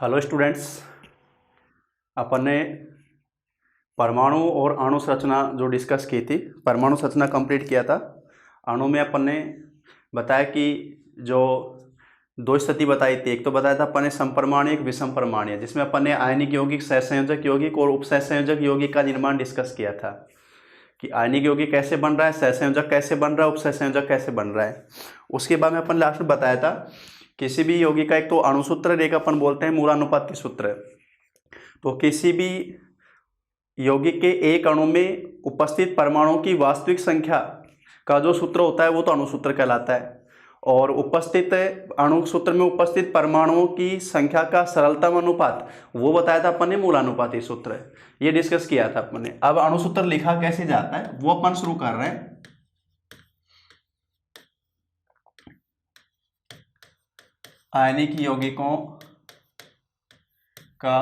Hello students, अपन ने परमाणु और अणु संरचना जो डिस्कस की थी, परमाणु संरचना कंप्लीट किया था। अणु में अपन ने बताया कि जो दो स्थिति बताई थी, एक तो बताया था अपन ने समपरमाणु, एक विषम परमाणु, जिसमें अपन ने आयनिक यौगिक, सहसंयोजक यौगिक और उपसहसंयोजक यौगिक का निर्माण डिस्कस किया था कि आयनिक यौगिक कैसे बन रहा है, सहसंयोजक कैसे बन रहा है, उपसहसंयोजक कैसे बन रहा है। उसके बाद में अपन लास्ट में बताया था किसी भी यौगिक का एक तो अणुसूत्र, एक अपन बोलते हैं मूलानुपाती सूत्र। तो किसी भी यौगिक के एक अणु में उपस्थित परमाणुओं की वास्तविक संख्या का जो सूत्र होता है वो तो अणुसूत्र कहलाता है, और उपस्थित अणु सूत्र में उपस्थित परमाणुओं की संख्या का सरलतम अनुपात वो बताया था अपन ने मूलानुपाती सूत्र। ये डिस्कस किया था अपन ने। अब अणुसूत्र लिखा कैसे जाता है वो अपन शुरू कर रहे हैं। आयनिक यौगिकों का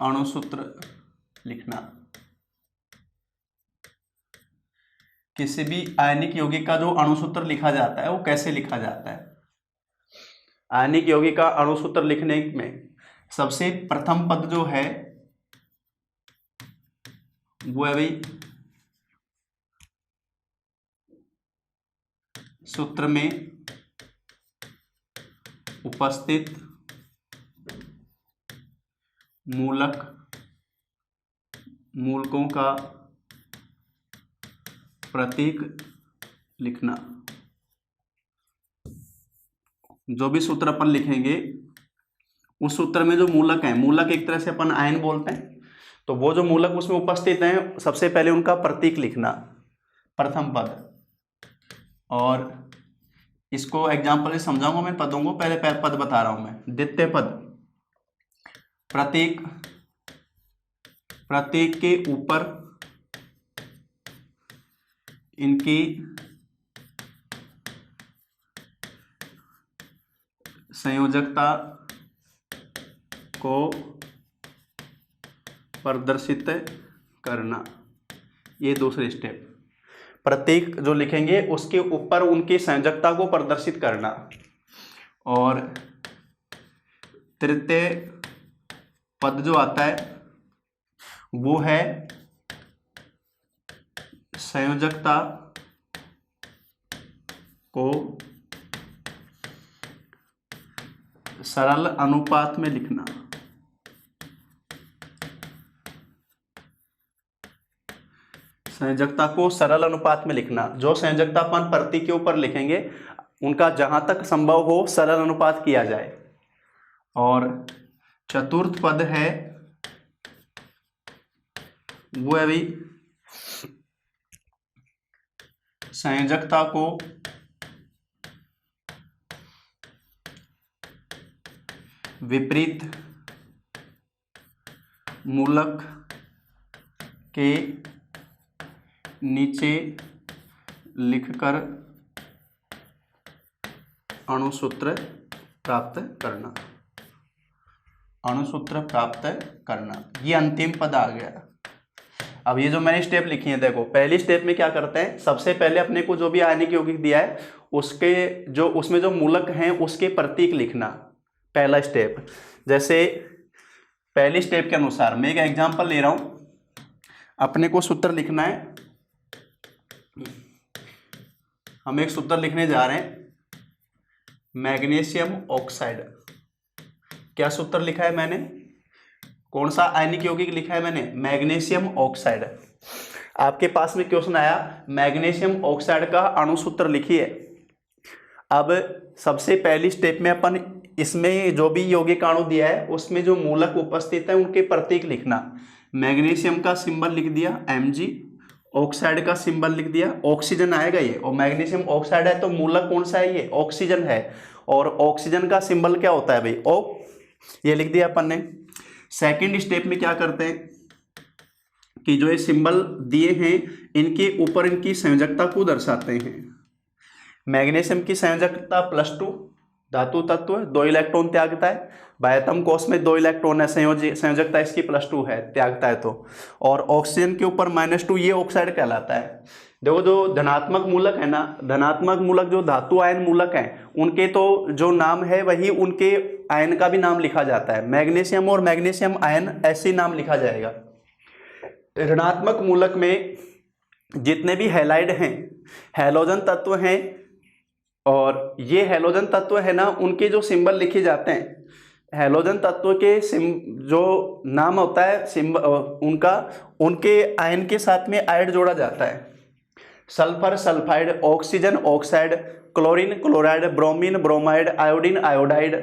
अणुसूत्र लिखना। किसी भी आयनिक यौगिक का जो अणुसूत्र लिखा जाता है वो कैसे लिखा जाता है। आयनिक यौगिक का अणुसूत्र लिखने में सबसे प्रथम पद जो है वो है भाई सूत्र में उपस्थित मूलकों का प्रतीक लिखना। जो भी सूत्र अपन लिखेंगे उस सूत्र में जो मूलक है, मूलक एक तरह से अपन आयन बोलते हैं, तो वो जो मूलक उसमें उपस्थित हैं सबसे पहले उनका प्रतीक लिखना, प्रथम पद। और इसको एग्जाम्पल से समझाऊंगा मैं पदों को, पहले पद बता रहा हूं मैं। द्वितीय पद प्रतीक के ऊपर इनकी संयोजकता को प्रदर्शित करना। ये दूसरी स्टेप। प्रतीक जो लिखेंगे उसके ऊपर उनकी संयोजकता को प्रदर्शित करना। और तृतीय पद जो आता है वो है संयोजकता को सरल अनुपात में लिखना। संयोजकता को सरल अनुपात में लिखना। जो संयोजकता अपन प्रतीक के ऊपर लिखेंगे उनका जहां तक संभव हो सरल अनुपात किया जाए। और चतुर्थ पद है वो है भी संयोजकता को विपरीत मूलक के नीचे लिखकर अणुसूत्र प्राप्त करना। अणुसूत्र प्राप्त करना, ये अंतिम पद आ गया। अब ये जो मैंने स्टेप लिखी है, देखो पहली स्टेप में क्या करते हैं, सबसे पहले अपने को जो भी आयनिक यौगिक दिया है उसके जो उसमें जो मूलक हैं उसके प्रतीक लिखना, पहला स्टेप। जैसे पहली स्टेप के अनुसार मैं एक एग्जांपल ले रहा हूं। अपने को सूत्र लिखना है, हम एक सूत्र लिखने जा रहे हैं, मैग्नीशियम ऑक्साइड। क्या सूत्र लिखा है मैंने, कौन सा आयनिक यौगिक लिखा है मैंने, मैग्नीशियम ऑक्साइड। आपके पास में क्वेश्चन आया मैग्नीशियम ऑक्साइड का अणुसूत्र लिखिए। अब सबसे पहली स्टेप में अपन इसमें जो भी यौगिक अणु दिया है उसमें जो मूलक उपस्थित है उनके प्रतीक लिखना। मैग्नीशियम का सिंबल लिख दिया Mg, ऑक्साइड का सिंबल लिख दिया, ऑक्सीजन आएगा ये, और मैग्नीशियम ऑक्साइड है तो मूलक कौन सा है, ये ऑक्सीजन है। और ऑक्सीजन का सिंबल क्या होता है भाई, O, ये लिख दिया अपन ने। सेकंड स्टेप में क्या करते हैं कि जो ये सिंबल दिए हैं इनके ऊपर इनकी संयोजकता को दर्शाते हैं। मैग्नीशियम की संयोजकता +2, धातु तत्व 2 इलेक्ट्रॉन त्यागता है, बाह्यतम कोश में 2 इलेक्ट्रॉन है, संयोजकता इसकी +2 है, त्यागता है तो। और ऑक्सीजन के ऊपर -2, ये ऑक्साइड कहलाता है। देखो जो धनात्मक मूलक है ना, धनात्मक मूलक जो धातु आयन मूलक हैं उनके तो जो नाम है वही उनके आयन का भी नाम लिखा जाता है। मैग्नीशियम और मैग्नीशियम आयन ऐसे नाम लिखा जाएगा। ऋणात्मक मूलक में जितने भी हैलाइड हैं, हैलोजन तत्व हैं, और ये हैलोजन तत्व है ना उनके जो सिंबल लिखे जाते हैं, हैलोजन तत्व के जो नाम होता है सिंबल उनका, उनके आयन के साथ में आयड जोड़ा जाता है। Sulphur sulphide, oxygen oxide, chlorine chloride, bromine bromide, iodine iodide,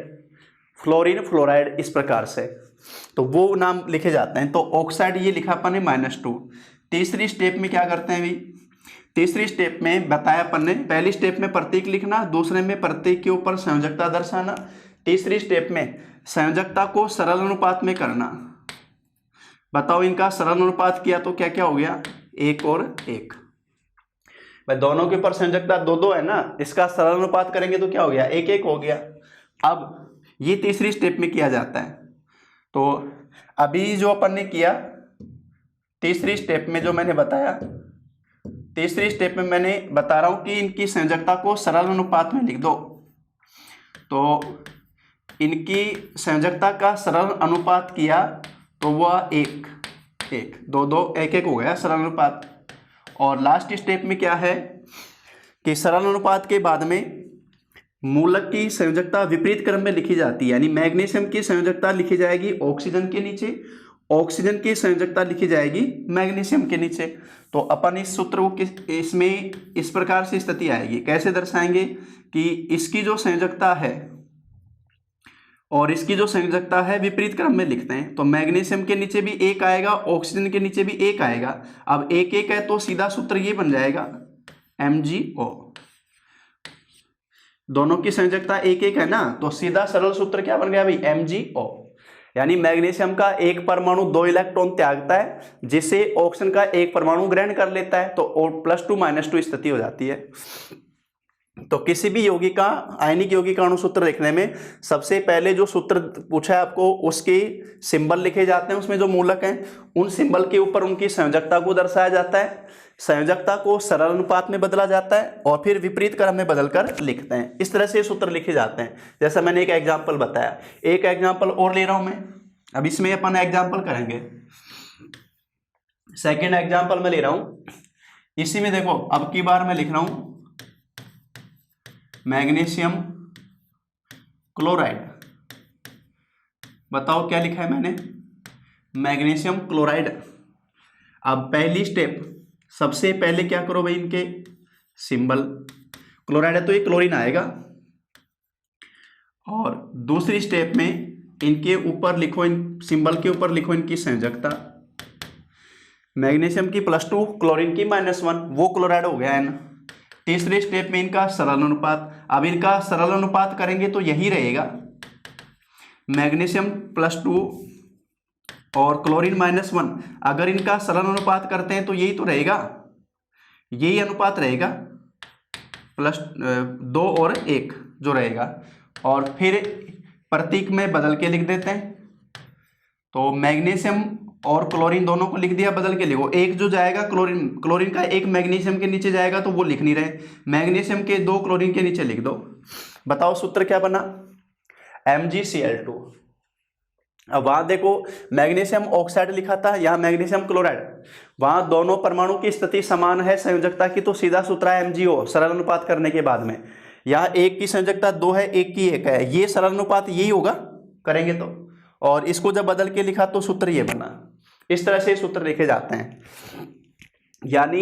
fluorine fluoride, इस प्रकार से तो वो नाम लिखे जाते हैं। तो ऑक्साइड ये लिखा अपन ने -2। तीसरी स्टेप में क्या करते हैं भाई, तीसरी स्टेप में बताया अपन ने, पहली स्टेप में प्रतीक लिखना, दूसरे में प्रतीक के ऊपर संयोजकता दर्शाना, तीसरी स्टेप में संयोजकता को सरल अनुपात में करना। बताओ इनका सरल अनुपात किया तो क्या क्या हो गया, 1 और 1। भाई दोनों के ऊपर संयोजकता 2-2 है ना, इसका सरल अनुपात करेंगे तो क्या हो गया, 1-1 हो गया। अब ये तीसरी स्टेप में किया जाता है। तो अभी जो अपन ने किया तीसरी स्टेप में, जो मैंने बताया तीसरी स्टेप में मैंने बता रहा हूं कि इनकी संयोजकता को सरल अनुपात में लिख दो। तो इनकी संयोजकता का सरल अनुपात किया तो वह 1-1, 2-2, 1-1 हो गया सरल अनुपात। और लास्ट स्टेप में क्या है कि सरल अनुपात के बाद में मूलक की संयोजकता विपरीत क्रम में लिखी जाती है, यानी मैग्नीशियम की संयोजकता लिखी जाएगी ऑक्सीजन के नीचे, ऑक्सीजन की संयोजकता लिखी जाएगी मैग्नीशियम के नीचे। तो अपन इस सूत्र को इसमें इस प्रकार से स्थिति आएगी, कैसे दर्शाएंगे कि इसकी जो संयोजकता है और इसकी जो संयोजकता है विपरीत क्रम में लिखते हैं। तो मैग्नीशियम के नीचे भी 1 आएगा, ऑक्सीजन के नीचे भी 1 आएगा। अब 1-1 है तो सीधा सूत्र ये बन जाएगा MgO। दोनों की संयोजकता 1-1 है ना, तो सीधा सरल सूत्र क्या बन गया भाई, MgO। यानी मैग्नीशियम का एक परमाणु 2 इलेक्ट्रॉन त्यागता है, जिसे ऑक्सीजन का एक परमाणु ग्रहण कर लेता है, तो +2 -2 स्थिति हो जाती है। तो किसी भी यौगिका, आयनिक यौगिका अणु सूत्र लिखने में सबसे पहले जो सूत्र पूछा है आपको उसके सिंबल लिखे जाते हैं, उसमें जो मूलक हैं उन सिंबल के ऊपर उनकी संयोजकता को दर्शाया जाता है, संयोजकता को सरल अनुपात में बदला जाता है और फिर विपरीत क्रम में बदलकर लिखते हैं। इस तरह से सूत्र लिखे जाते हैं। जैसा मैंने एक एग्जाम्पल बताया, एक एग्जाम्पल और ले रहा हूं मैं, अब इसमें अपन एग्जाम्पल करेंगे। सेकेंड एग्जाम्पल में ले रहा हूं, इसी में देखो अब की बार मैं लिख रहा हूं मैग्नीशियम क्लोराइड। बताओ क्या लिखा है मैंने, मैग्नीशियम क्लोराइड। अब पहली स्टेप, सबसे पहले क्या करो भाई, इनके सिंबल, क्लोराइड है तो ये क्लोरीन आएगा, और दूसरी स्टेप में इनके ऊपर लिखो, इन सिंबल के ऊपर लिखो इनकी संयोजकता, मैग्नीशियम की +2, क्लोरीन की -1, वो क्लोराइड हो गया N। तीसरे स्टेप में इनका सरल अनुपात, अब इनका सरल अनुपात करेंगे तो यही रहेगा, मैग्नीशियम +2 और क्लोरीन -1। अगर इनका सरल अनुपात करते हैं तो यही तो रहेगा, यही अनुपात रहेगा, +2 और 1 जो रहेगा, और फिर प्रतीक में बदल के लिख देते हैं। तो मैग्नीशियम और क्लोरीन दोनों को लिख दिया, बदल के लिखो, एक जो जाएगा क्लोरीन का एक मैग्नीशियम के नीचे जाएगा तो वो लिख नहीं रहे, मैग्नीशियम के 2 क्लोरीन के नीचे लिख दो। बताओ सूत्र क्या बना, MgCl2। अब वहां देखो मैग्नीशियम ऑक्साइड लिखा था, यहाँ मैग्नीशियम क्लोराइड, वहां दोनों परमाणु की स्थिति समान है संयोजकता की, तो सीधा सूत्र है MgO सरल अनुपात करने के बाद में। यहाँ 1 की संयोजकता 2 है, 1 की 1 है, ये सरल अनुपात यही होगा करेंगे तो, और इसको जब बदल के लिखा तो सूत्र ये बना। इस तरह से सूत्र लिखे जाते हैं। यानी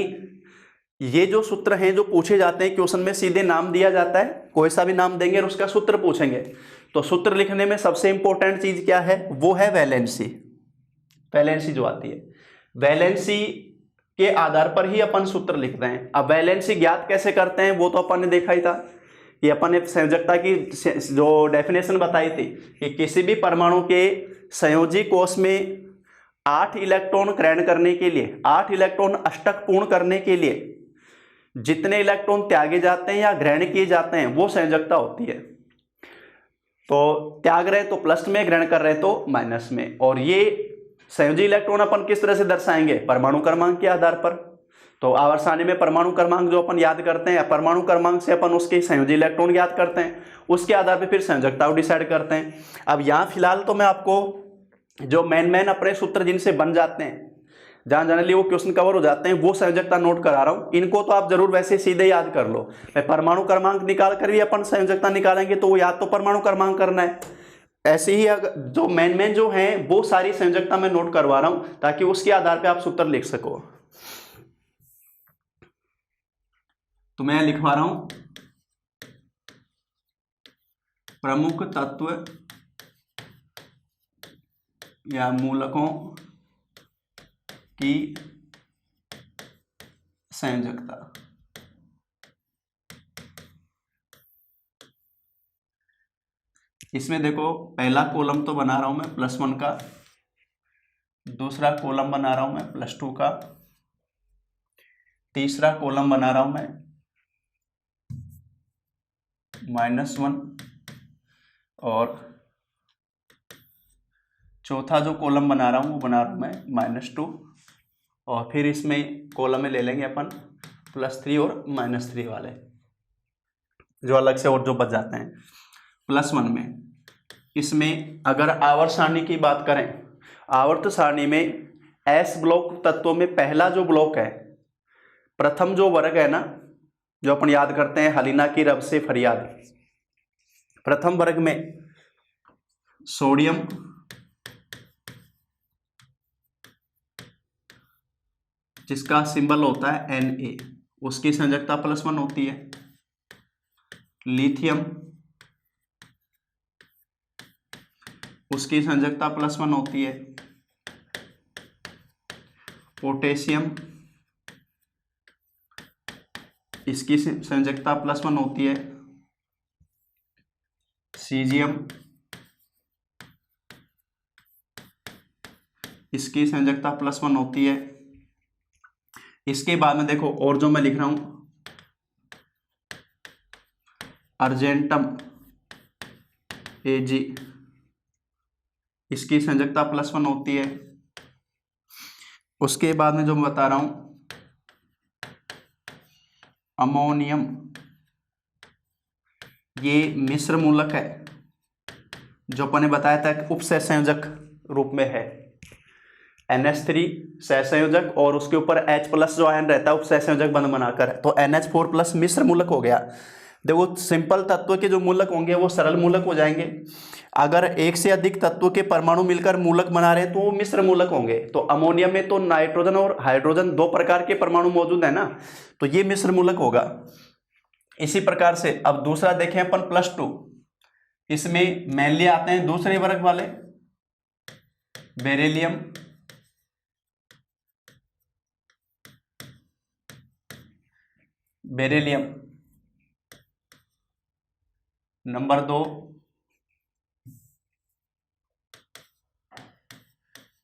ये जो सूत्र हैं जो पूछे जाते हैं क्वेश्चन में, सीधे नाम दिया जाता है, कोई सा भी नाम देंगे और उसका सूत्र पूछेंगे। तो सूत्र लिखने में सबसे इंपॉर्टेंट चीज क्या है, वो है वैलेंसी। वैलेंसी जो आती है, वैलेंसी के आधार पर ही अपन सूत्र लिखते हैं। अब वैलेंसी ज्ञात कैसे करते हैं वो तो अपन ने देखा ही था, ये अपन ने संयोजकता की जो डेफिनेशन बताई थी कि किसी भी परमाणु के संयोजी कोष में 8 इलेक्ट्रॉन ग्रहण करने के लिए, 8 इलेक्ट्रॉन अष्टक पूर्ण करने के लिए जितने इलेक्ट्रॉन त्यागे जाते हैं या ग्रहण किए जाते हैं वो संयोजकता होती है। तो त्याग रहे तो प्लस में, ग्रहण कर रहे तो माइनस में। और ये संयोजी इलेक्ट्रॉन अपन किस तरह से दर्शाएंगे, परमाणु क्रमांक के आधार पर। तो आवर्त सारणी में परमाणु क्रमांक जो अपन याद करते हैं, परमाणु क्रमांक से अपन उसके संयोजी इलेक्ट्रॉन याद करते हैं, उसके आधार पे फिर संयोजकता को डिसाइड करते हैं। अब यहाँ फिलहाल तो मैं आपको जो मेन अपने सूत्र जिनसे बन जाते हैं, जहाँ जनरली वो क्वेश्चन कवर हो जाते हैं, वो संयोजकता नोट करा रहा हूँ। इनको तो आप जरूर वैसे सीधे याद कर लो। मैं परमाणु क्रमांक निकाल कर भी अपन संयोजकता निकालेंगे तो वो याद तो परमाणु क्रमांक करना है। ऐसे ही जो मेन जो हैं वो सारी संयोजकता मैं नोट करवा रहा हूँ ताकि उसके आधार पर आप सूत्र लिख सको। तो मैं लिखवा रहा हूं प्रमुख तत्व या मूलकों की संयोजकता। इसमें देखो पहला कॉलम तो बना रहा हूं मैं +1 का, दूसरा कॉलम बना रहा हूं मैं +2 का, तीसरा कॉलम बना रहा हूं मैं -1 और चौथा जो कॉलम बना रहा हूं वो बना रहा हूं मैं -2 और फिर इसमें कॉलम में ले लेंगे अपन +3 और -3 वाले जो अलग से और जो बच जाते हैं। +1 में इसमें अगर आवर्त सारणी की बात करें, आवर्त सारणी में S ब्लॉक तत्वों में पहला जो ब्लॉक है, प्रथम जो वर्ग है ना, जो अपन याद करते हैं हलीना की रब से फरियाद, प्रथम वर्ग में सोडियम जिसका सिंबल होता है Na, उसकी संयोजकता +1 होती है। लिथियम उसकी संयोजकता +1 होती है। पोटेशियम इसकी संयोजकता +1 होती है। सीजियम इसकी संयोजकता +1 होती है। इसके बाद में देखो और जो मैं लिख रहा हूं अर्जेंटम Ag इसकी संयोजकता +1 होती है। उसके बाद में जो मैं बता रहा हूं अमोनियम, ये मिश्र मूलक है जो अपन ने बताया था कि उपसहसंयोजक रूप में है। NH3 सहसंयोजक और उसके ऊपर H+ जो आयन रहता है उपसहसंयोजक बंध बनाकर, तो NH4+ मिश्र मूलक हो गया। देखो सिंपल तत्व के जो मूलक होंगे वो सरल मूलक हो जाएंगे। अगर एक से अधिक तत्व के परमाणु मिलकर मूलक बना रहे हैं तो वो मिश्र मूलक होंगे। तो अमोनियम में तो नाइट्रोजन और हाइड्रोजन 2 प्रकार के परमाणु मौजूद है ना, तो ये मिश्र मूलक होगा। इसी प्रकार से अब दूसरा देखें अपन +2, इसमें मेनली आते हैं दूसरे वर्ग वाले बेरिलियम, नंबर 2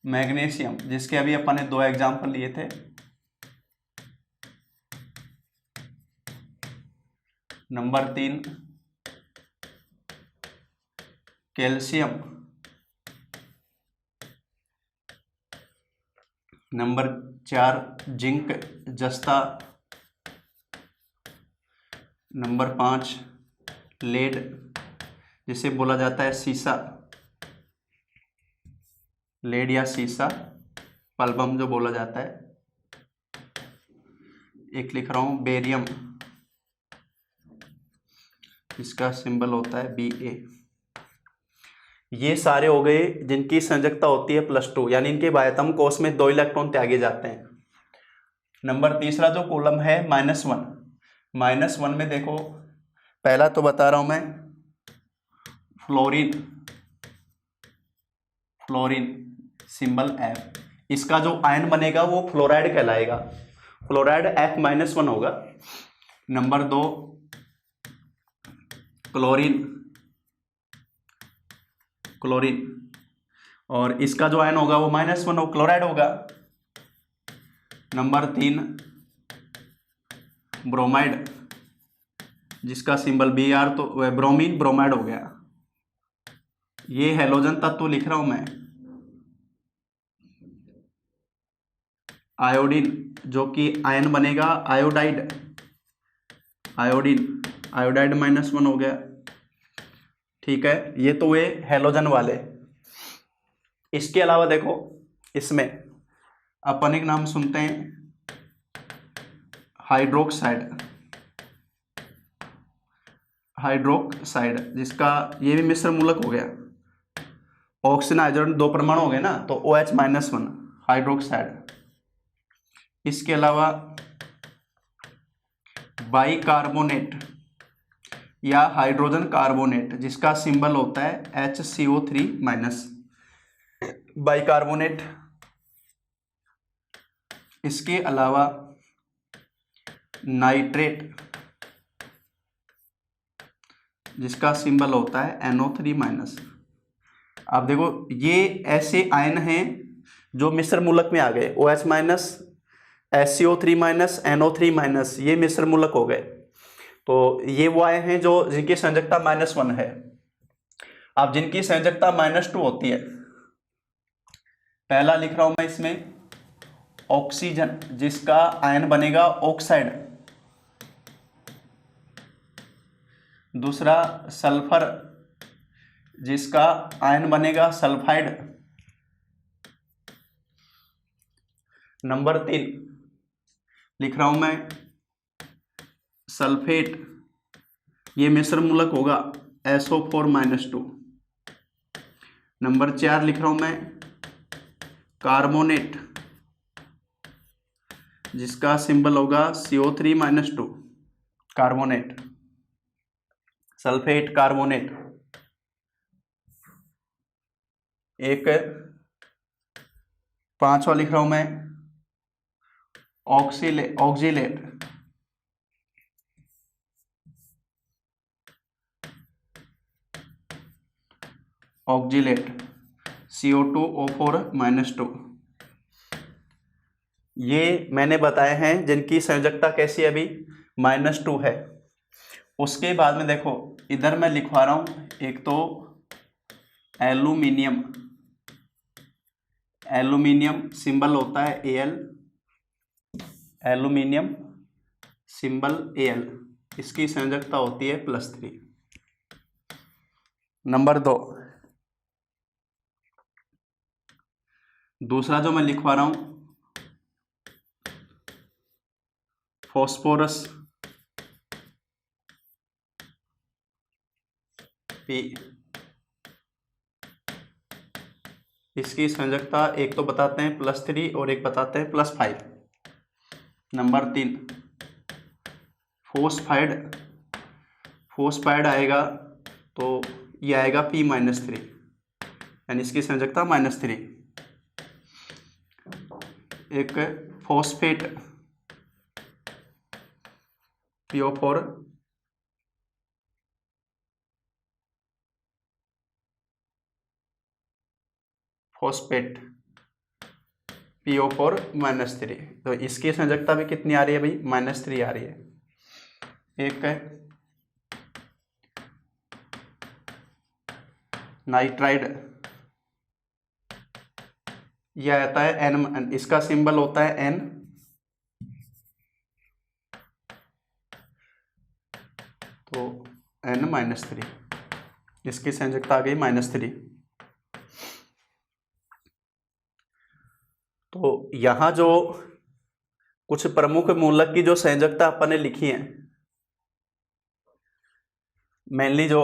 मैग्नीशियम, जिसके अभी अपन ने 2 एग्जाम्पल लिए थे। नंबर 3 कैल्शियम, नंबर 4 जिंक जस्ता, नंबर 5 लेड जिसे बोला जाता है सीसा, लेड या सीसा पल्बम जो बोला जाता है। एक लिख रहा हूं बेरियम, इसका सिंबल होता है Ba। ये सारे हो गए जिनकी संयोजकता होती है +2, यानी इनके बाह्यतम कोश में 2 इलेक्ट्रॉन त्यागे जाते हैं। नंबर तीसरा जो कॉलम है -1 में देखो पहला तो बता रहा हूं मैं फ्लोरीन सिंबल F, इसका जो आयन बनेगा वो फ्लोराइड कहलाएगा, फ्लोराइड F-1 होगा। नंबर 2 क्लोरीन और इसका जो आयन होगा वो -1 क्लोराइड होगा। नंबर 3 ब्रोमाइड जिसका सिंबल Br, तो ब्रोमीन ब्रोमाइड हो गया। ये हैलोजन तत्व लिख रहा हूं मैं। आयोडीन जो कि आयन बनेगा आयोडाइड, आयोडीन आयोडाइड -1 हो गया। ठीक है, ये तो हुए हेलोजन वाले। इसके अलावा देखो इसमें अपन एक नाम सुनते हैं हाइड्रोक्साइड, हाइड्रोक्साइड जिसका ये भी मिश्र मूलक हो गया। ऑक्सीजन हाइड्रोजन 2 परमाणु हो गए ना, तो OH-1 हाइड्रोक्साइड। इसके अलावा बाइकार्बोनेट या हाइड्रोजन कार्बोनेट जिसका सिंबल होता है HCO3-। बाइकार्बोनेट। इसके अलावा नाइट्रेट जिसका सिंबल होता है NO3-। आप देखो ये ऐसे आयन हैं जो मिश्र मूलक में आ गए, OH-, HCO3-, NO3-, ये मिश्र मूलक हो गए। तो ये वो आयन हैं जो जिनकी संयोजकता -1 है। अब जिनकी संयोजकता -2 होती है, पहला लिख रहा हूं मैं इसमें ऑक्सीजन जिसका आयन बनेगा ऑक्साइड, दूसरा सल्फर जिसका आयन बनेगा सल्फाइड, नंबर 3 लिख रहा हूं मैं सल्फेट, ये मिश्र मूलक होगा SO4-2। नंबर 4 लिख रहा हूं मैं कार्बोनेट जिसका सिंबल होगा CO3-2, कार्बोनेट, सल्फेट कार्बोनेट। एक 5वां लिख रहा हूं मैं ऑक्सीलेट, ऑक्जीलेट CO2O4-2। ये मैंने बताए हैं जिनकी संयोजकता कैसी है, अभी -2 है। उसके बाद में देखो इधर मैं लिखवा रहा हूं एक तो एल्यूमिनियम, एल्यूमिनियम सिंबल होता है Al, एल्यूमिनियम सिंबल Al, इसकी संयोजकता होती है +3। नंबर 2 दूसरा जो मैं लिखवा रहा हूं फॉस्फोरस P, इसकी संयोजकता एक तो बताते हैं +3 और एक बताते हैं +5। नंबर 3 फोस्फाइड, फोस्फाइड आएगा तो ये आएगा P-3, यानी इसकी संयोजकता -3। एक फॉस्फेट PO4, फॉस्फेट PO4-3, तो इसकी संयोजकता भी कितनी आ रही है भाई, -3 आ रही है। एक नाइट्राइड, यह आता है N, इसका सिंबल होता है N, तो N-3, इसकी संयोजकता आ गई -3। तो यहाँ जो कुछ प्रमुख मूलक की जो संयोजकता अपन ने लिखी है, मेनली जो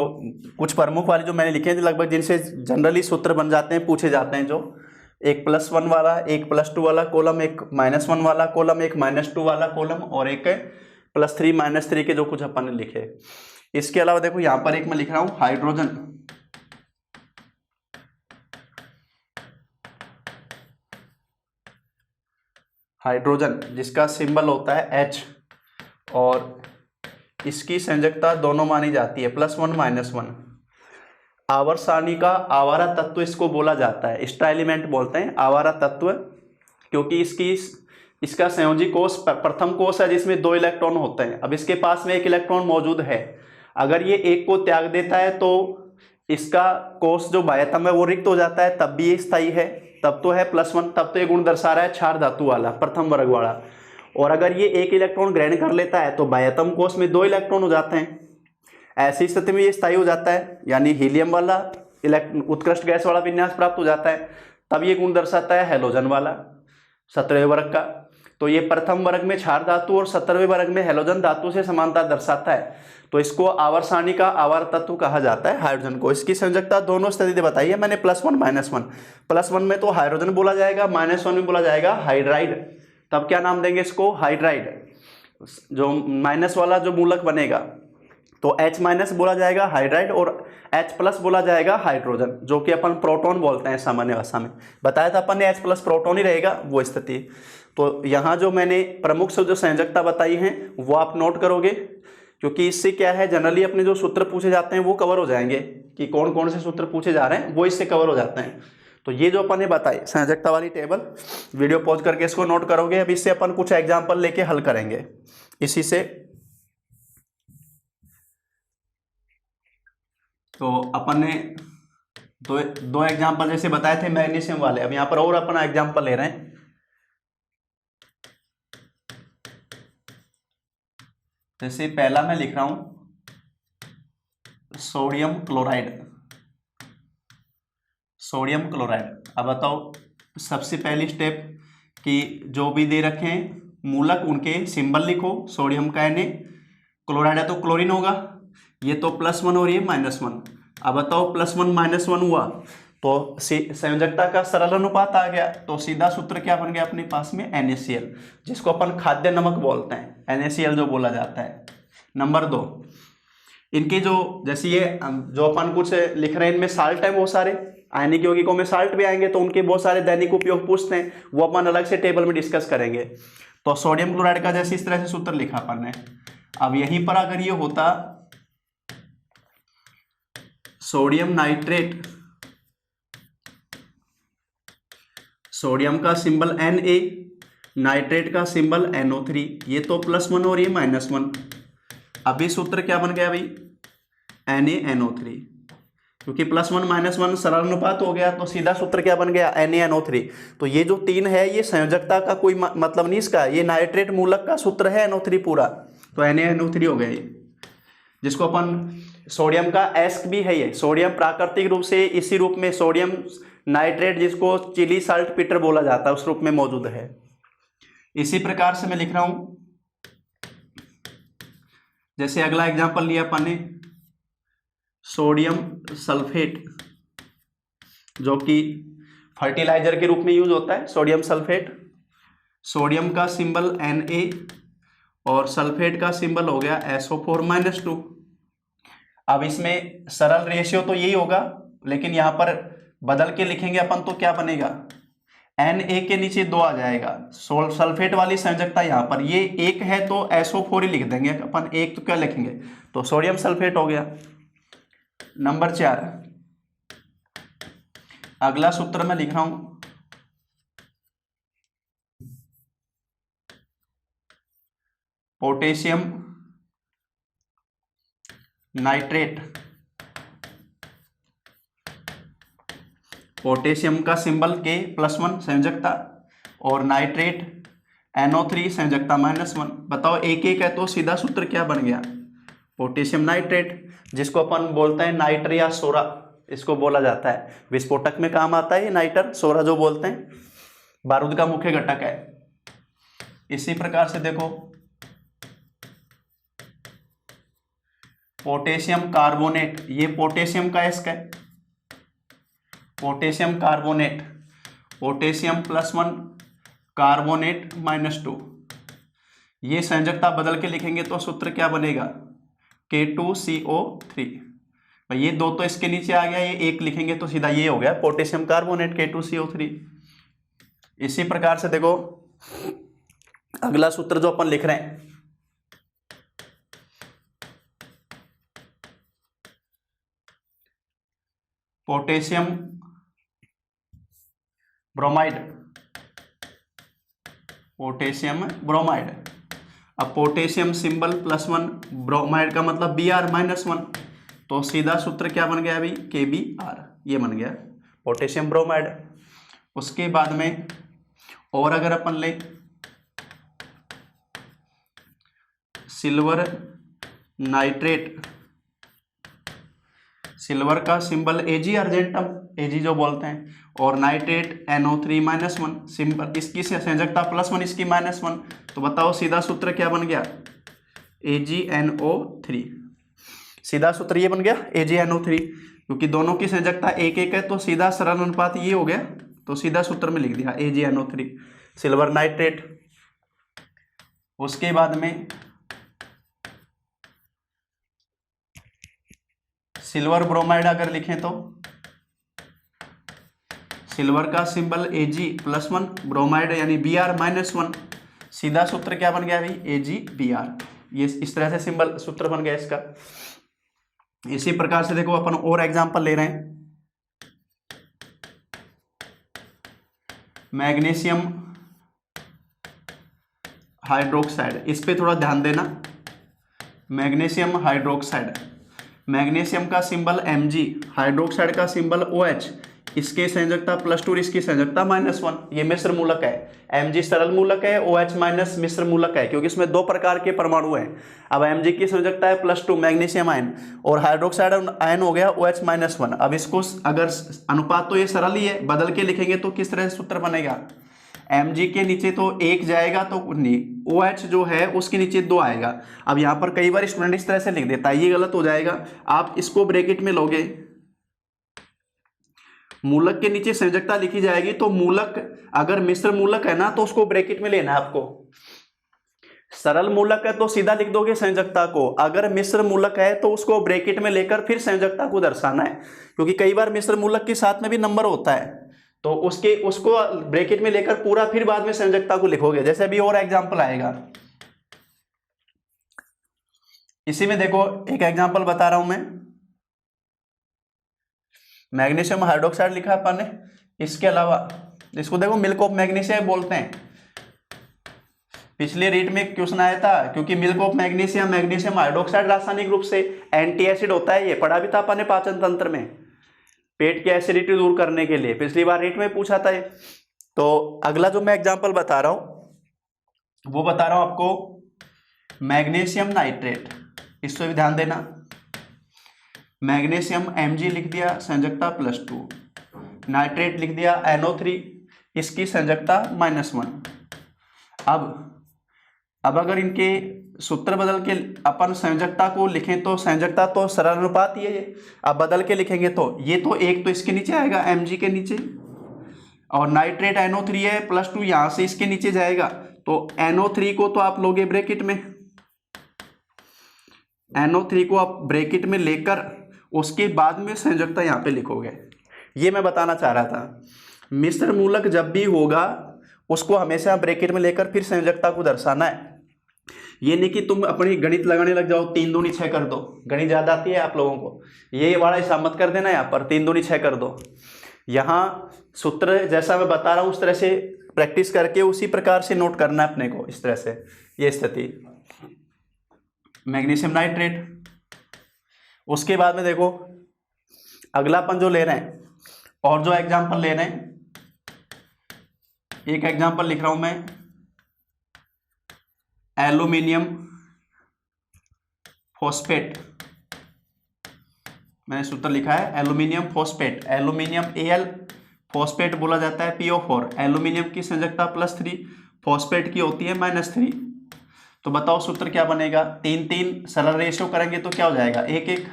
कुछ प्रमुख वाली जो मैंने लिखे हैं लगभग जिनसे जनरली सूत्र बन जाते हैं, पूछे जाते हैं, जो एक +1 वाला, एक +2 वाला कॉलम, एक -1 वाला कॉलम, एक -2 वाला कॉलम और एक +3-3 के जो कुछ अपन ने लिखे। इसके अलावा देखो यहाँ पर एक मैं लिख रहा हूँ हाइड्रोजन, हाइड्रोजन जिसका सिंबल होता है H और इसकी संयोजकता दोनों मानी जाती है +1 -1। आवर्त सारणी का आवारा तत्व इसको बोला जाता है, एक्स्ट्रा एलिमेंट बोलते हैं आवारा तत्व, क्योंकि इसका संयोजी कोष प्रथम कोष है जिसमें 2 इलेक्ट्रॉन होते हैं। अब इसके पास में 1 इलेक्ट्रॉन मौजूद है, अगर ये एक को त्याग देता है तो इसका कोष जो बाह्यतम है वो रिक्त हो जाता है, तब भी ये स्थायी है। तब तो है +1, तब तो ये गुण दर्शा रहा है क्षार धातु वाला, प्रथम वर्ग वाला। और अगर ये 1 इलेक्ट्रॉन ग्रहण कर लेता है तो बाह्यतम कोष में 2 इलेक्ट्रॉन हो जाते हैं। ऐसी स्थिति में ये स्थायी हो जाता है, यानी हीलियम वाला उत्कृष्ट गैस वाला विन्यास प्राप्त हो जाता है। तब ये गुण दर्शाता है हैलोजन वाला 17वें वर्ग का। तो ये प्रथम वर्ग में क्षार धातु और 17वें वर्ग में हैलोजन धातु से समानता दर्शाता है। तो इसको आवर्त सारणी का आवर्त तत्व कहा जाता है हाइड्रोजन को। इसकी संयोजकता दोनों स्थिति बताई है मैंने, +1 -1। +1 में तो हाइड्रोजन बोला जाएगा, -1 में बोला जाएगा हाइड्राइड। तब क्या नाम देंगे इसको? हाइड्राइड। जो माइनस वाला जो मूलक बनेगा तो H- बोला जाएगा हाइड्राइड और H+ बोला जाएगा हाइड्रोजन, जो कि अपन प्रोटॉन बोलते हैं सामान्य भाषा में। बताया था अपन ने H+ प्रोटॉन ही रहेगा वो स्थिति। तो यहाँ जो मैंने प्रमुख से जो संयोजकता बताई हैं वो आप नोट करोगे, क्योंकि इससे क्या है जनरली अपने जो सूत्र पूछे जाते हैं वो कवर हो जाएंगे कि कौन कौन से सूत्र पूछे जा रहे हैं, वो इससे कवर हो जाते हैं। तो ये जो अपन ने बताई संयोजकता वाली टेबल, वीडियो पॉज करके इसको नोट करोगे। अब इससे अपन कुछ एग्जाम्पल लेके हल करेंगे इसी से। तो अपन ने दो एग्जाम्पल जैसे बताए थे मैग्नीशियम वाले, अब यहाँ पर और अपन एग्जाम्पल ले रहे हैं। जैसे पहला मैं लिख रहा हूं सोडियम क्लोराइड। सोडियम क्लोराइड, अब बताओ सबसे पहली स्टेप कि जो भी दे रखे हैं मूलक उनके सिंबल लिखो। सोडियम का Na, क्लोराइड है तो क्लोरीन होगा। ये तो +1 और ये -1। अब बताओ +1 -1 हुआ तो संयोजकता का सरल अनुपात आ गया। तो सीधा सूत्र क्या बन गया अपने पास में? NaCl, जिसको अपन खाद्य नमक बोलते हैं, NaCl जो बोला जाता है। नंबर 2, इनके जो जैसे ये जो अपन कुछ लिख रहे हैं इनमें साल्ट है बहुत सारे, आयनिक यौगिकों में साल्ट भी आएंगे तो उनके बहुत सारे दैनिक उपयोग पूछते हैं, वो अपन अलग से टेबल में डिस्कस करेंगे। तो सोडियम क्लोराइड का जैसे इस तरह से सूत्र लिखा अपन ने। अब यहीं पर अगर ये होता सोडियम नाइट्रेट, सोडियम का सिंबल Na, नाइट्रेट का सिंबल NO3, ये तो +1 और ये -1। अभी सूत्र क्या बन गया भाई? NaNO3, क्योंकि +1 -1 सरल अनुपात हो गया तो सीधा सूत्र क्या बन गया? NaNO3। तो ये जो 3 है ये संयोजकता का कोई मतलब नहीं इसका, ये नाइट्रेट मूलक का सूत्र है NO3 पूरा, तो NaNO3 हो गया ये, जिसको अपन सोडियम का एस्क भी है। ये सोडियम प्राकृतिक रूप से इसी रूप में सोडियम नाइट्रेट, जिसको चिली साल्ट पीटर बोला जाता है, उस रूप में मौजूद है। इसी प्रकार से मैं लिख रहा हूं, जैसे अगला एग्जांपल लिया अपन ने सोडियम सल्फेट, जो कि फर्टिलाइजर के रूप में यूज होता है। सोडियम सल्फेट, सोडियम का सिंबल Na और सल्फेट का सिंबल हो गया SO4-2। अब इसमें सरल रेशियो तो यही होगा, लेकिन यहाँ पर बदल के लिखेंगे अपन तो क्या बनेगा? Na के नीचे 2 आ जाएगा। सल्फेट वाली संयोजकता यहाँ पर ये 1 है तो SO4 ही लिख देंगे अपन, 1 तो क्या लिखेंगे? तो सोडियम सल्फेट हो गया। नंबर 4, अगला सूत्र मैं लिख रहा हूं पोटेशियम नाइट्रेट। पोटेशियम का सिंबल K+1 संयोजकता और नाइट्रेट NO3 संयोजकता -1। बताओ 1 है तो सीधा सूत्र क्या बन गया? पोटेशियम नाइट्रेट, जिसको अपन बोलते हैं नाइटर या सोरा, इसको बोला जाता है। विस्फोटक में काम आता है ये नाइटर, सोरा जो बोलते हैं, बारूद का मुख्य घटक है। इसी प्रकार से देखो पोटेशियम कार्बोनेट, ये पोटेशियम का एस्क है, पोटेशियम कार्बोनेट, पोटेशियम +1 कार्बोनेट -2। ये संयोजकता बदल के लिखेंगे तो सूत्र क्या बनेगा? K2CO3। भाई ये 2 तो इसके नीचे आ गया, ये 1 लिखेंगे तो सीधा ये हो गया पोटेशियम कार्बोनेट K2CO3। इसी प्रकार से देखो अगला सूत्र जो अपन लिख रहे हैं पोटेशियम ब्रोमाइड, पोटेशियम ब्रोमाइड। अब पोटेशियम सिंबल +1, ब्रोमाइड का मतलब Br-1, तो सीधा सूत्र क्या बन गया अभी? KBr, ये बन गया पोटेशियम ब्रोमाइड। उसके बाद में और अगर अपन ले सिल्वर नाइट्रेट, सिल्वर का सिंबल Ag अर्जेंटम, Ag जो बोलते हैं, और नाइट्रेट NO3-1 सिंबल, इसकी संयोजकता +1 इसकी -1, तो बताओ सीधा सूत्र क्या बन गया, AgNO3। सीधा सूत्र ये बन गया AgNO3, क्योंकि दोनों की संयोजकता 1:1 है तो सीधा सरल अनुपात ये हो गया, तो सीधा सूत्र में लिख दिया AgNO3 सिल्वर नाइट्रेट। उसके बाद में सिल्वर ब्रोमाइड अगर लिखें तो सिल्वर का सिंबल Ag+1, ब्रोमाइड यानी Br-1, सीधा सूत्र क्या बन गया भाई AgBr। ये इस तरह से सिंबल सूत्र बन गया इसका। इसी प्रकार से देखो अपन और एग्जांपल ले रहे हैं, मैग्नीशियम हाइड्रोक्साइड, इस पे थोड़ा ध्यान देना। मैग्नीशियम हाइड्रोक्साइड, मैग्नीशियम का सिंबल Mg, हाइड्रोक्साइड का सिंबल OH, इसके संयोजकता +2, इसकी संयोजकता -1। ये मिश्र मूलक है, Mg सरल मूलक है, OH माइनस मिश्र मूलक है, क्योंकि इसमें 2 प्रकार के परमाणु हैं। अब Mg की संयोजकता है +2 मैग्नीशियम आयन, और हाइड्रोक्साइड आयन हो गया OH-1। अब इसको अगर अनुपात तो ये सरल ही है, बदल के लिखेंगे तो किस तरह से सूत्र बनेगा, Mg के नीचे तो 1 जाएगा तो नहीं, OH जो है उसके नीचे 2 आएगा। अब यहाँ पर कई बार स्टूडेंट इस तरह से लिख देता है, ये गलत हो जाएगा। आप इसको ब्रैकेट में लोगे, मूलक के नीचे संयोजकता लिखी जाएगी, तो मूलक अगर मिश्र मूलक है ना तो उसको ब्रैकेट में लेना है आपको। सरल मूलक है तो सीधा लिख दोगे संयोजकता को, अगर मिश्र मूलक है तो उसको ब्रैकेट में लेकर फिर संयोजकता को दर्शाना है, क्योंकि कई बार मिश्र मूलक के साथ में भी नंबर होता है, तो उसको ब्रैकेट में लेकर पूरा फिर बाद में संयोजकता को लिखोगे। जैसे अभी और एग्जांपल आएगा, इसी में देखो एक एग्जांपल बता रहा हूं मैं, मैग्नीशियम हाइड्रोक्साइड लिखा अपन ने, इसके अलावा इसको देखो मिल्क ऑफ मैग्नीशियम बोलते हैं। पिछले रीट में क्वेश्चन आया था, क्योंकि milk of magnesium, magnesium hydroxide रासायनिक रूप से एंटी एसिड होता है, ये पढ़ा भी था अपन ने पाचन तंत्र में, पेट की एसिडिटी दूर करने के लिए, पिछली बार रीट में पूछा था ये। तो अगला जो मैं एग्जांपल बता रहा हूं वो बता रहा हूं आपको मैग्नीशियम नाइट्रेट, इस पर भी ध्यान देना। मैग्नीशियम Mg लिख दिया, संयोजकता +2, नाइट्रेट लिख दिया NO3, इसकी संयोजकता -1। अब अगर इनके सूत्र बदल के अपन संयोजकता को लिखें तो संयोजकता तो सरल अनुपात ही है, अब बदल के लिखेंगे तो ये तो 1 तो इसके नीचे आएगा Mg के नीचे, और नाइट्रेट NO3 है +2 यहाँ से इसके नीचे जाएगा, तो NO3 को तो आप लोगे ब्रैकेट में, NO3 को आप ब्रैकेट में लेकर उसके बाद में संयोजकता यहाँ पे लिखोगे। ये मैं बताना चाह रहा था, मिश्र मूलक जब भी होगा उसको हमेशा ब्रैकेट में लेकर फिर संयोजकता को दर्शाना है। ये नहीं कि तुम अपनी गणित लगाने लग जाओ, 3 दूनी 6 कर दो, गणित ज़्यादा आती है आप लोगों को, ये वाला हिसाब मत कर देना, यहाँ पर 3 दूनी 6 कर दो। यहाँ सूत्र जैसा मैं बता रहा हूँ उस तरह से प्रैक्टिस करके उसी प्रकार से नोट करना है अपने को, इस तरह से ये स्थिति मैग्नीशियम नाइट्रेट। उसके बाद में देखो अगला अपन जो ले रहे हैं और जो एग्जांपल ले रहे हैं, एक एग्जांपल लिख रहा हूं मैं, एल्यूमिनियम फॉस्फेट, मैंने सूत्र लिखा है aluminium phosphate, aluminium Al, phosphate बोला जाता है PO4, एल्यूमिनियम की संयोजकता +3, फॉस्फेट की होती है -3। तो बताओ सूत्र क्या बनेगा, 3-3 सरल रेशियो करेंगे तो क्या हो जाएगा 1-1,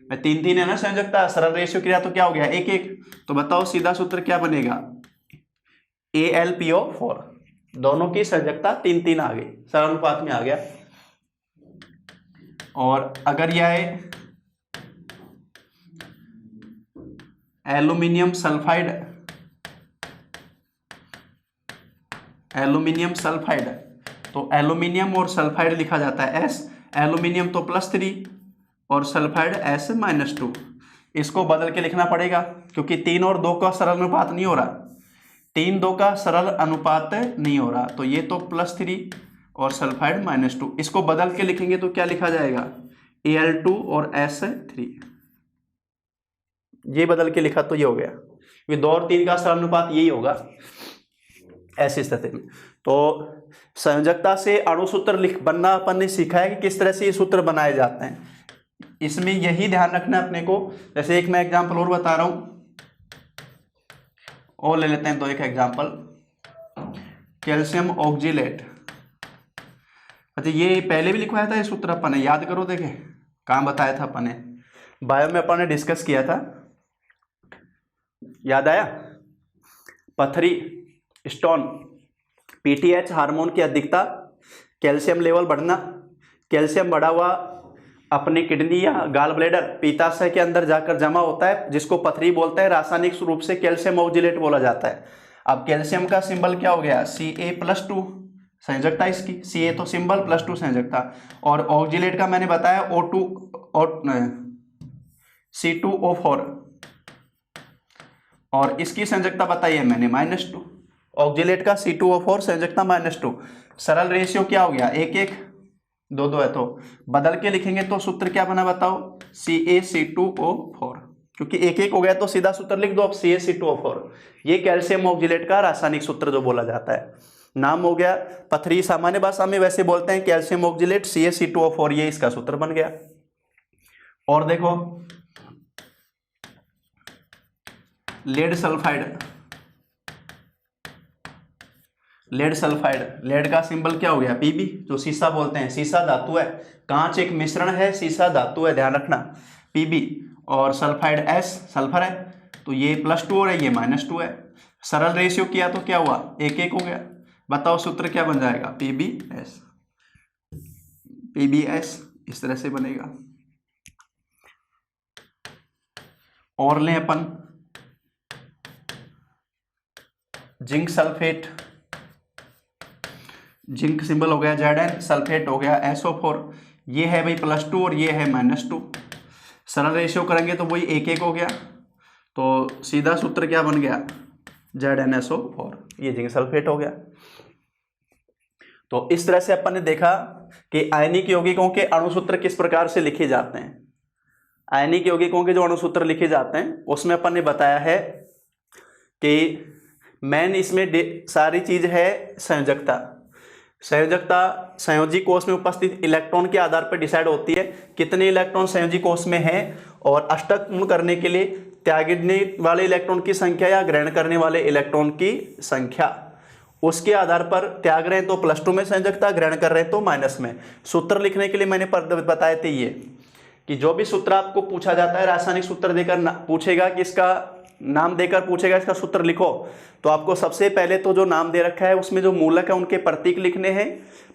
3-3 है ना संयोजकता, सरल रेशियो किया तो क्या हो गया 1-1। तो बताओ सीधा सूत्र क्या बनेगा AlPO4, दोनों की संयोजकता 3-3 आ गई, सरल अनुपात में आ गया। और अगर यह है एल्यूमिनियम सल्फाइड, एल्यूमिनियम सल्फाइड, तो एल्यूमिनियम और सल्फाइड लिखा जाता है S, एल्यूमिनियम तो +3 और सल्फाइड S-2। इसको बदल के लिखना पड़ेगा क्योंकि 3 और 2 का सरल अनुपात नहीं हो रहा, 3-2 का सरल अनुपात नहीं हो रहा, तो ये तो +3 और सल्फाइड -2, इसको बदल के लिखेंगे तो क्या लिखा जाएगा Al2 और S3, ये बदल के लिखा तो ये हो गया। क्योंकि 2 और 3 का सरल अनुपात यही होगा ऐसी स्थिति में। तो संयोजकता से अणु सूत्र लिख बनना अपन ने सीखा है कि किस तरह से ये सूत्र बनाए जाते हैं। इसमें यही ध्यान रखना अपने को। जैसे एक मैं एग्जांपल और बता रहा हूं, और ले लेते हैं तो एक एग्जांपल, कैल्शियम ऑक्जिलेट। अच्छा ये पहले भी लिखवाया था ये सूत्र अपन ने, याद करो, देखे कहाँ बताया था अपन ने, बायो में अपन ने डिस्कस किया था, याद आया? पथरी, स्टोन, पीटीएच हार्मोन की अधिकता, कैल्शियम लेवल बढ़ना, कैल्शियम बढ़ा हुआ अपने किडनी या गाल ब्लेडर पीताशय के अंदर जाकर जमा होता है, जिसको पथरी बोलते हैं, रासायनिक रूप से कैल्शियम ऑक्जिलेट बोला जाता है। अब कैल्शियम का सिंबल क्या हो गया? Ca+2 संयोजकता इसकी, Ca तो सिंबल +2 संयोजकता, और ऑक्जिलेट का मैंने बताया O2 और C2O4, और इसकी संयोजकता बताई है मैंने -2। ऑक्जिलेट का C2O4 संयोजकता -2। सरल रेशियो क्या हो गया? 1:1, 2:2 है, तो बदल के लिखेंगे तो सूत्र क्या बना बताओ? CaC2O4, क्योंकि 1:1 हो गया तो सीधा सूत्र लिख दो अब CaC2O4। ये कैल्शियम ऑक्जिलेट का रासायनिक सूत्र जो बोला जाता है, नाम हो गया पथरी, सामान्य भाषा में वैसे बोलते हैं कैल्शियम ऑक्जिलेट CaC2O4, ये इसका सूत्र बन गया। और देखो lead sulphide, lead sulphide, lead का सिंबल क्या हो गया? Pb, जो सीसा बोलते हैं, सीसा धातु है, कांच एक मिश्रण है, सीसा धातु है, ध्यान रखना, Pb, और सल्फाइड S सल्फर है, तो ये +2 और ये -2 है। सरल रेशियो किया तो क्या हुआ? 1:1 हो गया। बताओ सूत्र क्या बन जाएगा? PbS, PbS इस तरह से बनेगा। और लें अपन जिंक सल्फेट, जिंक सिंबल हो गया Zn, सल्फेट हो गया SO4, ये है भाई +2 और ये है -2। सरल रेशियो करेंगे तो वही 1:1 हो गया, तो सीधा सूत्र क्या बन गया? ZnSO4, ये जिंक सल्फेट हो गया। तो इस तरह से अपन ने देखा कि आयनिक यौगिकों के अणुसूत्र किस प्रकार से लिखे जाते हैं। आयनिक यौगिकों के जो अणुसूत्र लिखे जाते हैं उसमें अपन ने बताया है कि मेन इसमें सारी चीज है संयोजकता। संयोजकता संयोजी कोष में उपस्थित इलेक्ट्रॉन के आधार पर डिसाइड होती है, कितने इलेक्ट्रॉन संयोजी कोष में हैं, और अष्टक पूर्ण करने के लिए त्यागने वाले इलेक्ट्रॉन की संख्या या ग्रहण करने वाले इलेक्ट्रॉन की संख्या, उसके आधार पर त्याग रहे हैं तो +2 में संयोजकता, ग्रहण कर रहे हैं तो माइनस में। सूत्र लिखने के लिए मैंने बताए थे ये कि जो भी सूत्र आपको पूछा जाता है, रासायनिक सूत्र देकर पूछेगा कि इसका नाम देकर पूछेगा इसका सूत्र लिखो, तो आपको सबसे पहले तो जो नाम दे रखा है उसमें जो मूलक है उनके प्रतीक लिखने हैं।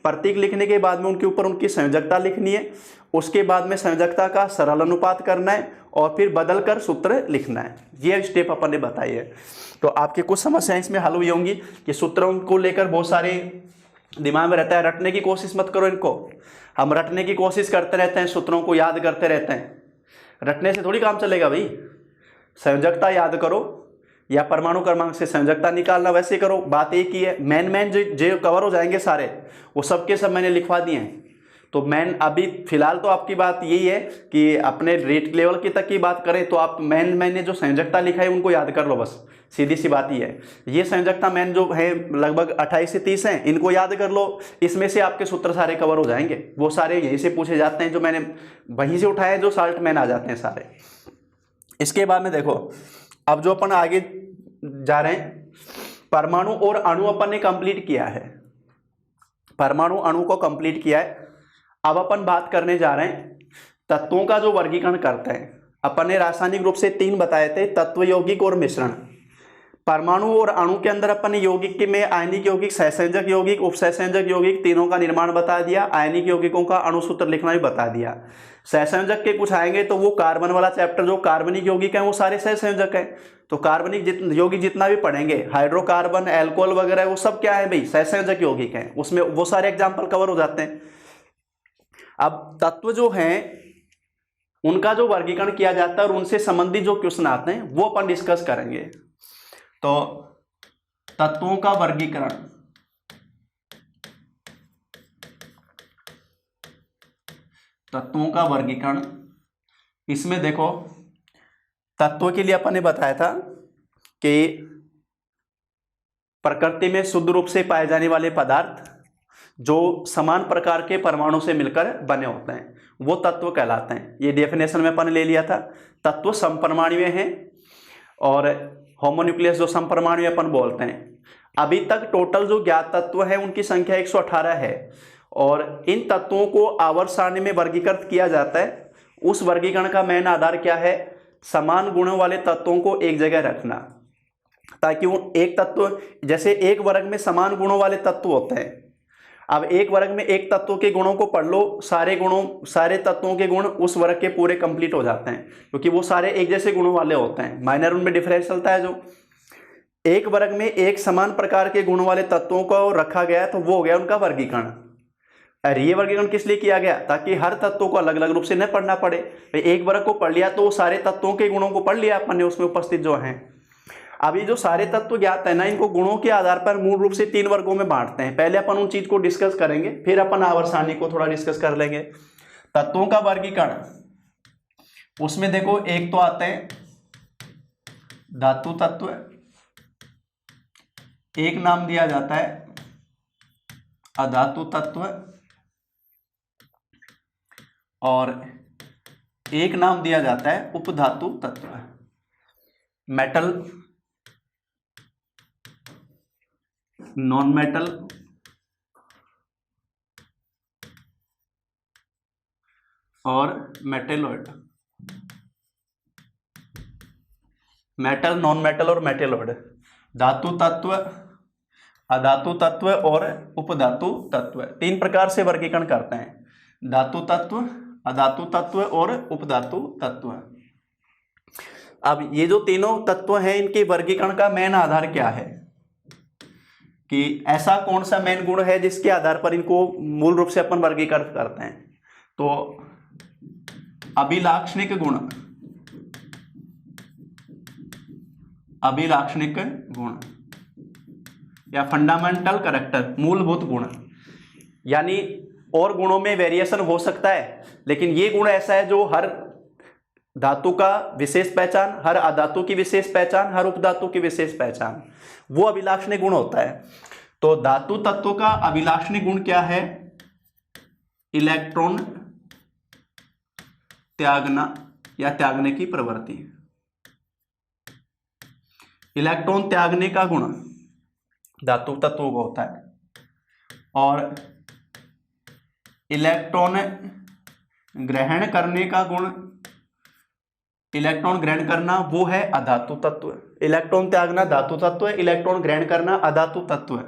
प्रतीक लिखने के बाद में उनके ऊपर उनकी संयोजकता लिखनी है, उसके बाद में संयोजकता का सरल अनुपात करना है, और फिर बदल कर सूत्र लिखना है। ये स्टेप अपन ने बताई है। तो आपकी कुछ समस्याएं इसमें हल हुई होंगी कि सूत्रों को लेकर बहुत सारे दिमाग में रहता है, रटने की कोशिश मत करो इनको। हम रटने की कोशिश करते रहते हैं, सूत्रों को याद करते रहते हैं, रटने से थोड़ी काम चलेगा भाई। संयोजकता याद करो या परमाणु क्रमांक से संयोजकता निकालना, वैसे करो। बात एक ही है, मेन जो कवर हो जाएंगे सारे, वो सब के सब मैंने लिखवा दिए हैं। तो मेन अभी फिलहाल तो आपकी बात यही है कि अपने रेट लेवल की तक की बात करें तो आप मैंने जो संयोजकता लिखा है उनको याद कर लो, बस सीधी सी बात ही है। ये संयोजकता मैन जो है लगभग 28 से 30 हैं, इनको याद कर लो, इसमें से आपके सूत्र सारे कवर हो जाएंगे। वो सारे यहीं से पूछे जाते हैं, जो मैंने वहीं से उठाए, जो साल्ट मैन आ जाते हैं सारे। इसके बाद में देखो, अब जो अपन आगे जा रहे हैं, परमाणु और अणु अपन ने कंप्लीट किया है, परमाणु अणु को कंप्लीट किया है। अब अपन बात करने जा रहे हैं तत्वों का जो वर्गीकरण करते हैं। अपन ने रासायनिक रूप से 3 बताए थे, तत्व, यौगिक और मिश्रण। परमाणु और अणु के अंदर अपन ने यौगिक में आयनिक यौगिक, सहसंयोजक यौगिक, उपसहसंयोजक यौगिक, तीनों का निर्माण बता दिया। आयनिक यौगिकों का अणुसूत्र लिखना भी बता दिया। सहसंयोजक के कुछ आएंगे तो वो कार्बन वाला चैप्टर, जो कार्बनिक यौगिक हैं वो सारे सहसंयोजक हैं। तो कार्बनिक यौगिक जितना भी पढ़ेंगे, हाइड्रोकार्बन, एल्कोहल वगैरह, वो सब क्या है भाई? सहसंयोजक यौगिक हैं। उसमें वो सारे एग्जाम्पल कवर हो जाते हैं। अब तत्व जो हैं उनका जो वर्गीकरण किया जाता है और उनसे संबंधित जो क्वेश्चन आते हैं वो अपन डिस्कस करेंगे। तो तत्वों का वर्गीकरण, तत्वों का वर्गीकरण, इसमें देखो तत्वों के लिए अपन ने बताया था कि प्रकृति में शुद्ध रूप से पाए जाने वाले पदार्थ जो समान प्रकार के परमाणु से मिलकर बने होते हैं वो तत्व कहलाते हैं। ये डेफिनेशन में अपन ले लिया था। तत्व समपरमाणुय हैं और होमोन्यूक्लियस जो समपरमाणुय अपन बोलते हैं। अभी तक टोटल जो ज्ञात तत्व है उनकी संख्या 118 है और इन तत्वों को आवर्त सारणी में वर्गीकृत किया जाता है। उस वर्गीकरण का मेन आधार क्या है? समान गुणों वाले तत्वों को एक जगह रखना, ताकि वो एक तत्व, जैसे एक वर्ग में समान गुणों वाले तत्व होते हैं। अब एक वर्ग में एक तत्व के गुणों को पढ़ लो, सारे तत्वों के गुण उस वर्ग के पूरे कंप्लीट हो जाते हैं, क्योंकि वो सारे एक जैसे गुणों वाले होते हैं। माइनर उनमें डिफरेंस चलता है। जो एक वर्ग में एक समान प्रकार के गुणों वाले तत्वों को रखा गया तो वो हो गया उनका वर्गीकरण। और ये वर्गीकरण किस लिए किया गया? ताकि हर तत्व को अलग अलग रूप से न पढ़ना पड़े। एक वर्ग को पढ़ लिया तो सारे तत्वों के गुणों को पढ़ लिया अपन ने, उसमें उपस्थित जो हैं। अब ये जो सारे तत्व ज्ञात है ना, इनको गुणों के आधार पर मूल रूप से 3 वर्गों में बांटते हैं। पहले अपन उन चीज को डिस्कस करेंगे, फिर अपन आवर्त सारणी को थोड़ा डिस्कस कर लेंगे। तत्वों का वर्गीकरण, उसमें देखो एक तो आते हैं धातु तत्व, एक नाम दिया जाता है अधातु तत्व और एक नाम दिया जाता है उपधातु तत्व। मेटल, नॉन मेटल और मेटेलॉइड। मेटल, नॉन मेटल और मेटेलॉइड, धातु तत्व, अधातु तत्व और उपधातु तत्व, 3 प्रकार से वर्गीकरण करते हैं। धातु तत्व, अधातु तत्व और उपधातु तत्व। अब ये जो तीनों तत्व हैं, इनके वर्गीकरण का मेन आधार क्या है कि ऐसा कौन सा मेन गुण है जिसके आधार पर इनको मूल रूप से अपन वर्गीकृत करते हैं? तो अभिलाक्षणिक गुण, अभिलाक्षणिक गुण या फंडामेंटल कैरेक्टर, मूलभूत गुण। यानी और गुणों में वेरिएशन हो सकता है, लेकिन ये गुण ऐसा है जो हर धातु का विशेष पहचान, हर अधातु की विशेष पहचान, हर उपधातु की विशेष पहचान, वो अभिलाक्षणिक गुण होता है। तो धातु तत्व का अभिलाक्षणिक गुण क्या है? इलेक्ट्रॉन त्यागना या त्यागने की प्रवृत्ति। इलेक्ट्रॉन त्यागने का गुण धातु तत्व को होता है और इलेक्ट्रॉन ग्रहण करने का गुण, इलेक्ट्रॉन ग्रहण करना, वो है अधातु तत्व। इलेक्ट्रॉन त्यागना धातु तत्व है, इलेक्ट्रॉन ग्रहण करना अधातु तत्व है।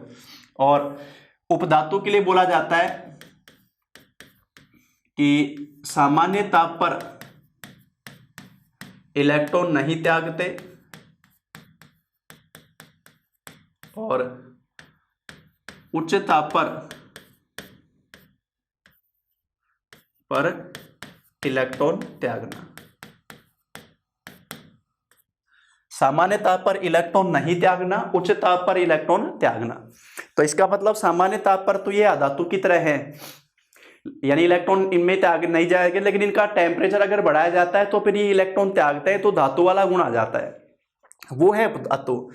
और उपधातु के लिए बोला जाता है कि सामान्य ताप पर इलेक्ट्रॉन नहीं त्यागते और उच्च ताप पर इलेक्ट्रॉन त्यागना। सामान्य ताप पर इलेक्ट्रॉन नहीं त्यागना, उच्च ताप पर इलेक्ट्रॉन त्यागना। तो इसका मतलब सामान्य ताप पर तो ये अधातु की तरह है, यानी इलेक्ट्रॉन इनमें त्याग नहीं जाएंगे, लेकिन इनका टेम्परेचर अगर बढ़ाया जाता है तो फिर ये इलेक्ट्रॉन त्यागते हैं, तो धातु वाला गुण आ जाता है, वो है धातु।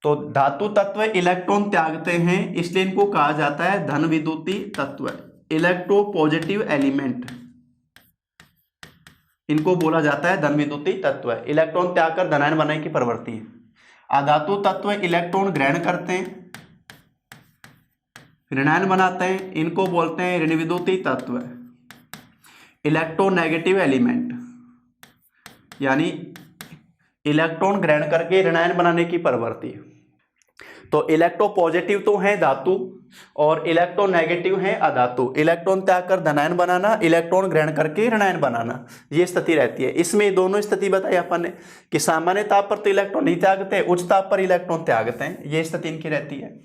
तो धातु तत्व इलेक्ट्रॉन त्यागते हैं, इसलिए इनको कहा जाता है धन विद्युतीय तत्व, इलेक्ट्रो पॉजिटिव एलिमेंट। इनको बोला जाता है धन विद्युतीय तत्व। इलेक्ट्रॉन त्याग कर धनायन बनाने की प्रवृत्ति है। अधातु तत्व इलेक्ट्रॉन ग्रहण करते हैं, ऋणायन बनाते हैं, इनको बोलते हैं ऋण विद्युतीय तत्व, इलेक्ट्रोनेगेटिव एलिमेंट, यानी इलेक्ट्रॉन ग्रहण करके ऋणायन बनाने की प्रवृत्ति। तो इलेक्ट्रो पॉजिटिव तो है धातु और इलेक्ट्रोनेगेटिव है अधातु। इलेक्ट्रॉन त्याग कर धनायन बनाना, इलेक्ट्रॉन ग्रहण करके ऋणायन बनाना, ये स्थिति रहती है। इसमें दोनों स्थिति बताई अपन ने कि सामान्य ताप पर तो इलेक्ट्रॉन नहीं त्यागते, उच्च ताप पर इलेक्ट्रॉन त्यागते हैं, ये स्थिति इनकी रहती है।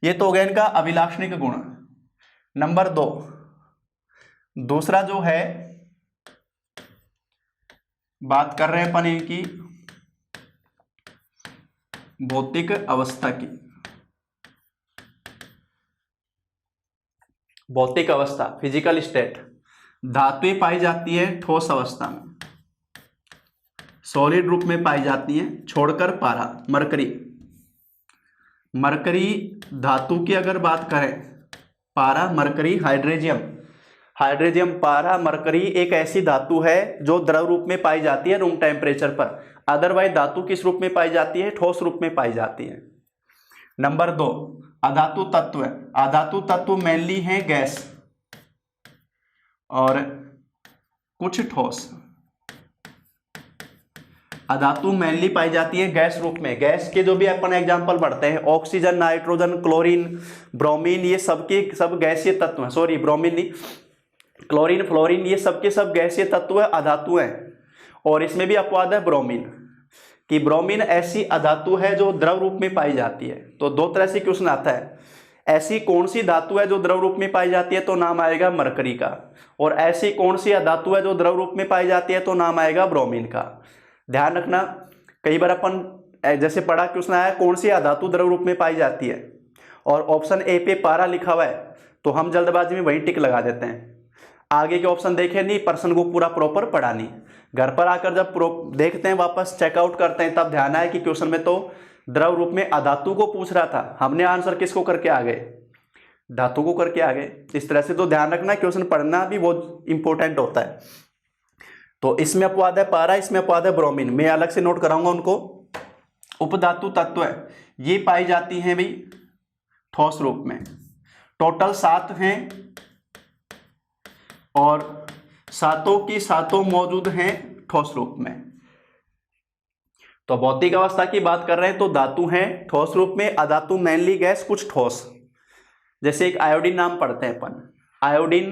ये तो हो गया इनका अभिलाक्षणिक गुण। नंबर 2, दूसरा जो है बात कर रहे हैं अपन इनकी भौतिक अवस्था की। भौतिक अवस्था, फिजिकल स्टेट। धातुएं पाई जाती है ठोस अवस्था में, सॉलिड रूप में पाई जाती हैं छोड़कर पारा। मरकरी, मरकरी धातु की अगर बात करें, पारा, मरकरी, हाइड्रोजियम, हाइड्रोजियम, पारा, मरकरी एक ऐसी धातु है जो द्रव रूप में पाई जाती है रूम टेम्परेचर पर। अदरवाइज धातु किस रूप में पाई जाती है? ठोस रूप में पाई जाती है। नंबर 2 अधातु तत्व। अधातु तत्व मेनली है गैस और कुछ ठोस। अधातु मेनली पाई जाती है गैस रूप में। गैस के जो भी अपन एग्जांपल पढ़ते हैं, ऑक्सीजन, नाइट्रोजन, क्लोरीन, ब्रोमीन, ये सबके सब गैसीय तत्व हैं। सॉरी, ब्रोमीन नहीं, क्लोरीन, फ्लोरीन, ये सबके सब गैसीय तत्व है, अधातु हैं। और इसमें भी अपवाद है ब्रोमीन, कि ब्रोमीन ऐसी अधातु है जो द्रव रूप में पाई जाती है। तो दो तरह से क्वेश्चन आता है, ऐसी कौन सी धातु है जो द्रव रूप में पाई जाती है, तो नाम आएगा मरकरी का। और ऐसी कौन सी अधातु है जो द्रव रूप में पाई जाती है, तो नाम आएगा ब्रोमीन का। ध्यान रखना, कई बार अपन जैसे पढ़ा क्वेश्चन आया कौन सी अधातु द्रव रूप में पाई जाती है, और ऑप्शन ए पे पारा लिखा हुआ है, तो हम जल्दबाजी में वही टिक लगा देते हैं। आगे के ऑप्शन देखे नहीं, प्रश्न को पूरा प्रॉपर पढ़ा नहीं। घर पर आकर जब देखते हैं, वापस चेकआउट करते हैं, तब ध्यान आए कि क्वेश्चन में तो द्रव रूप में अधातु को पूछ रहा था, हमने आंसर किसको करके आ गए? धातु को करके आ गए। इस तरह से तो ध्यान रखना, क्वेश्चन पढ़ना भी बहुत इंपॉर्टेंट होता है। तो इसमें अपवाद है पारा, इसमें अपवाद है ब्रोमीन, मैं अलग से नोट कराऊंगा उनको। उपधातु तत्व है, ये पाई जाती हैं भाई ठोस रूप में। टोटल 7 हैं और सातों की सातों मौजूद हैं ठोस रूप में। तो भौतिक अवस्था की बात कर रहे हैं तो धातु हैं ठोस रूप में, अधातु मेनली गैस, कुछ ठोस। जैसे एक आयोडीन नाम पढ़ते हैं अपन, आयोडीन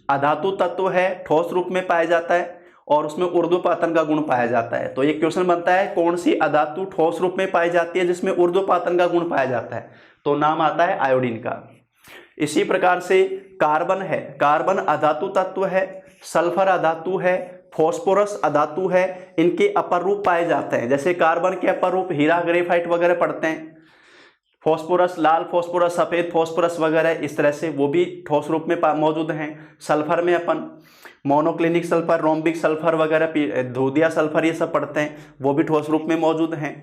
अधातु तत्व है, ठोस रूप में पाया जाता है और उसमें ऊर्ध्वपातन का गुण पाया जाता है। तो ये क्वेश्चन बनता है कौन सी अधातु ठोस रूप में पाई जाती है जिसमें ऊर्ध्वपातन का गुण पाया जाता है, तो नाम आता है आयोडीन का। इसी प्रकार से कार्बन है, कार्बन अधातु तत्व है, सल्फर अधातु है, फॉस्फोरस अधातु है, इनके अपर रूप पाए जाते हैं। जैसे कार्बन के अपर रूप हीरा, ग्रेफाइट वगैरह पढ़ते हैं, फॉस्फोरस लाल फॉस्फोरस, सफेद फॉस्फोरस वगैरह, इस तरह से वो भी ठोस रूप में मौजूद हैं। सल्फर में अपन मोनोक्लिनिक सल्फर, रोम्बिक सल्फर वगैरह, धूदिया सल्फर, ये सब पढ़ते हैं, वो भी ठोस रूप में मौजूद हैं।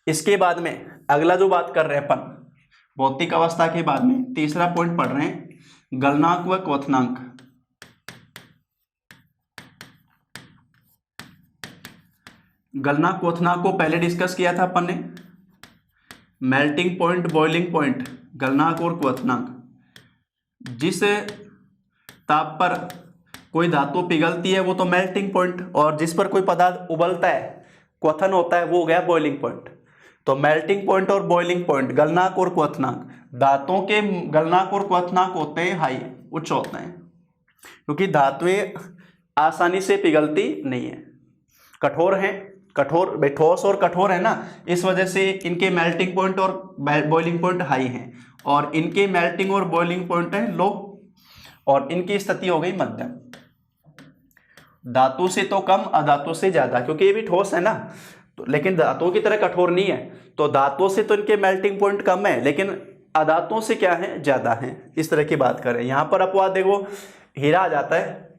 इसके बाद में अगला जो बात कर रहे हैं अपन भौतिक अवस्था के बाद में, तीसरा पॉइंट पढ़ रहे हैं, गलनांक व क्वथनांक। गलनांक क्वथनांक को पहले डिस्कस किया था अपन ने, मेल्टिंग पॉइंट, बॉइलिंग पॉइंट, गलनांक और क्वथनांक। जिस ताप पर कोई धातु पिघलती है वो तो मेल्टिंग पॉइंट, और जिस पर कोई पदार्थ उबलता है, क्वथन होता है, वो हो गया बॉइलिंग पॉइंट। तो मेल्टिंग पॉइंट और बॉइलिंग पॉइंट, गलनांक और क्वथनांक, धातुओं के गलनांक और क्वथनांक होते हैं हाई, उच्च होते हैं, क्योंकि धातुएं आसानी से पिघलती नहीं है, कठोर हैं, कठोर ठोस और कठोर है ना, इस वजह से इनके मेल्टिंग पॉइंट और बॉइलिंग पॉइंट हाई हैं, और इनके मेल्टिंग और बॉइलिंग पॉइंट है लो, और इनकी स्थिति हो गई मध्यम। धातु से तो कम, अधातु से ज्यादा, क्योंकि ये भी ठोस है ना, तो लेकिन धातुओं की तरह कठोर नहीं है। तो धातुओं से तो इनके मेल्टिंग पॉइंट कम है, लेकिन अधातुओं से क्या है, ज्यादा है। इस तरह की बात करें, यहाँ पर अपवाद देखो हीरा आ जाता है।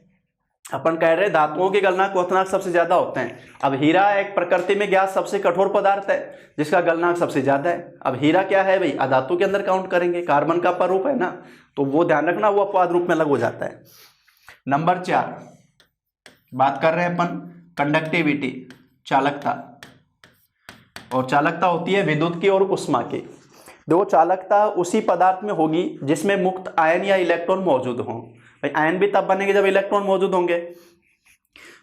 अपन कह रहे हैं धातुओं के गलनांक क्वथनांक सबसे ज्यादा होते हैं। अब हीरा एक प्रकृति में ज्ञात सबसे कठोर पदार्थ है जिसका गलनांक सबसे ज्यादा है। अब हीरा क्या है भाई, अधातु के अंदर काउंट करेंगे, कार्बन का अपर रूप है ना, तो वो ध्यान रखना, वो अपवाद रूप में अलग हो जाता है। नंबर 4 बात कर रहे हैं अपन कंडक्टिविटी, चालकता। और चालकता होती है विद्युत की और उष्मा की। देखो चालकता उसी पदार्थ में होगी जिसमें मुक्त आयन या इलेक्ट्रॉन मौजूद हों। भाई आयन भी तब बनेंगे जब इलेक्ट्रॉन मौजूद होंगे।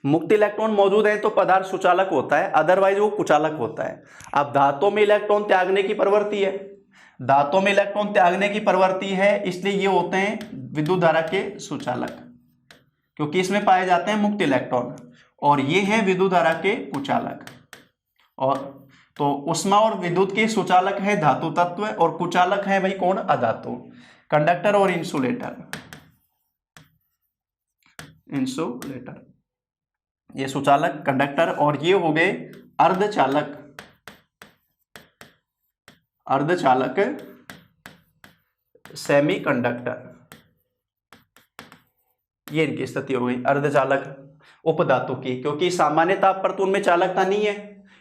मुक्त इलेक्ट्रॉन मौजूद हैं तो पदार्थ सुचालक होता है, अदरवाइज वो कुचालक होता है। अब धातुओं में इलेक्ट्रॉन त्यागने की प्रवृत्ति है, धातुओं में इलेक्ट्रॉन त्यागने की प्रवृत्ति है, इसलिए ये होते हैं विद्युत धारा के सुचालक, क्योंकि इसमें पाए जाते हैं मुक्त इलेक्ट्रॉन, और ये हैं विद्युत धारा के कुचालक। और तो उष्मा और विद्युत के सुचालक है धातु तत्व, और कुचालक है भाई कौन, अधातु। कंडक्टर और इंसुलेटर, इंसुलेटर ये सुचालक, कंडक्टर, और ये हो गए अर्धचालक, अर्धचालक सेमी कंडक्टर, ये इनकी स्थिति हो गई अर्धचालक। उपधातु की, क्योंकि सामान्य ताप पर तो उनमें चालकता नहीं है,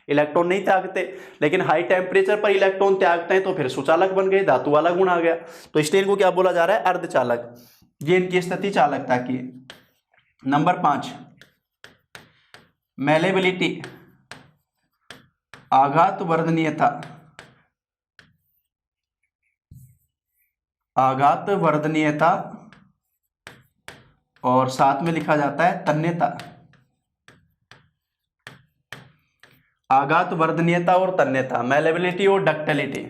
इलेक्ट्रॉन नहीं त्यागते, लेकिन हाई टेम्परेचर पर इलेक्ट्रॉन त्यागते हैं तो फिर सुचालक बन गए, धातु वाला गुण आ गया। तो इसलिए इनको क्या बोला जा रहा है, अर्धचालक। ये इनकी स्थिति चालकता की है। नंबर 5, मैलेबिलिटी, आघात वर्धनीयता, आघात वर्धनीयता और साथ में लिखा जाता है तन्यता। आघात वर्धनीयता और तन्यता, मैलेबिलिटी और डक्टिलिटी।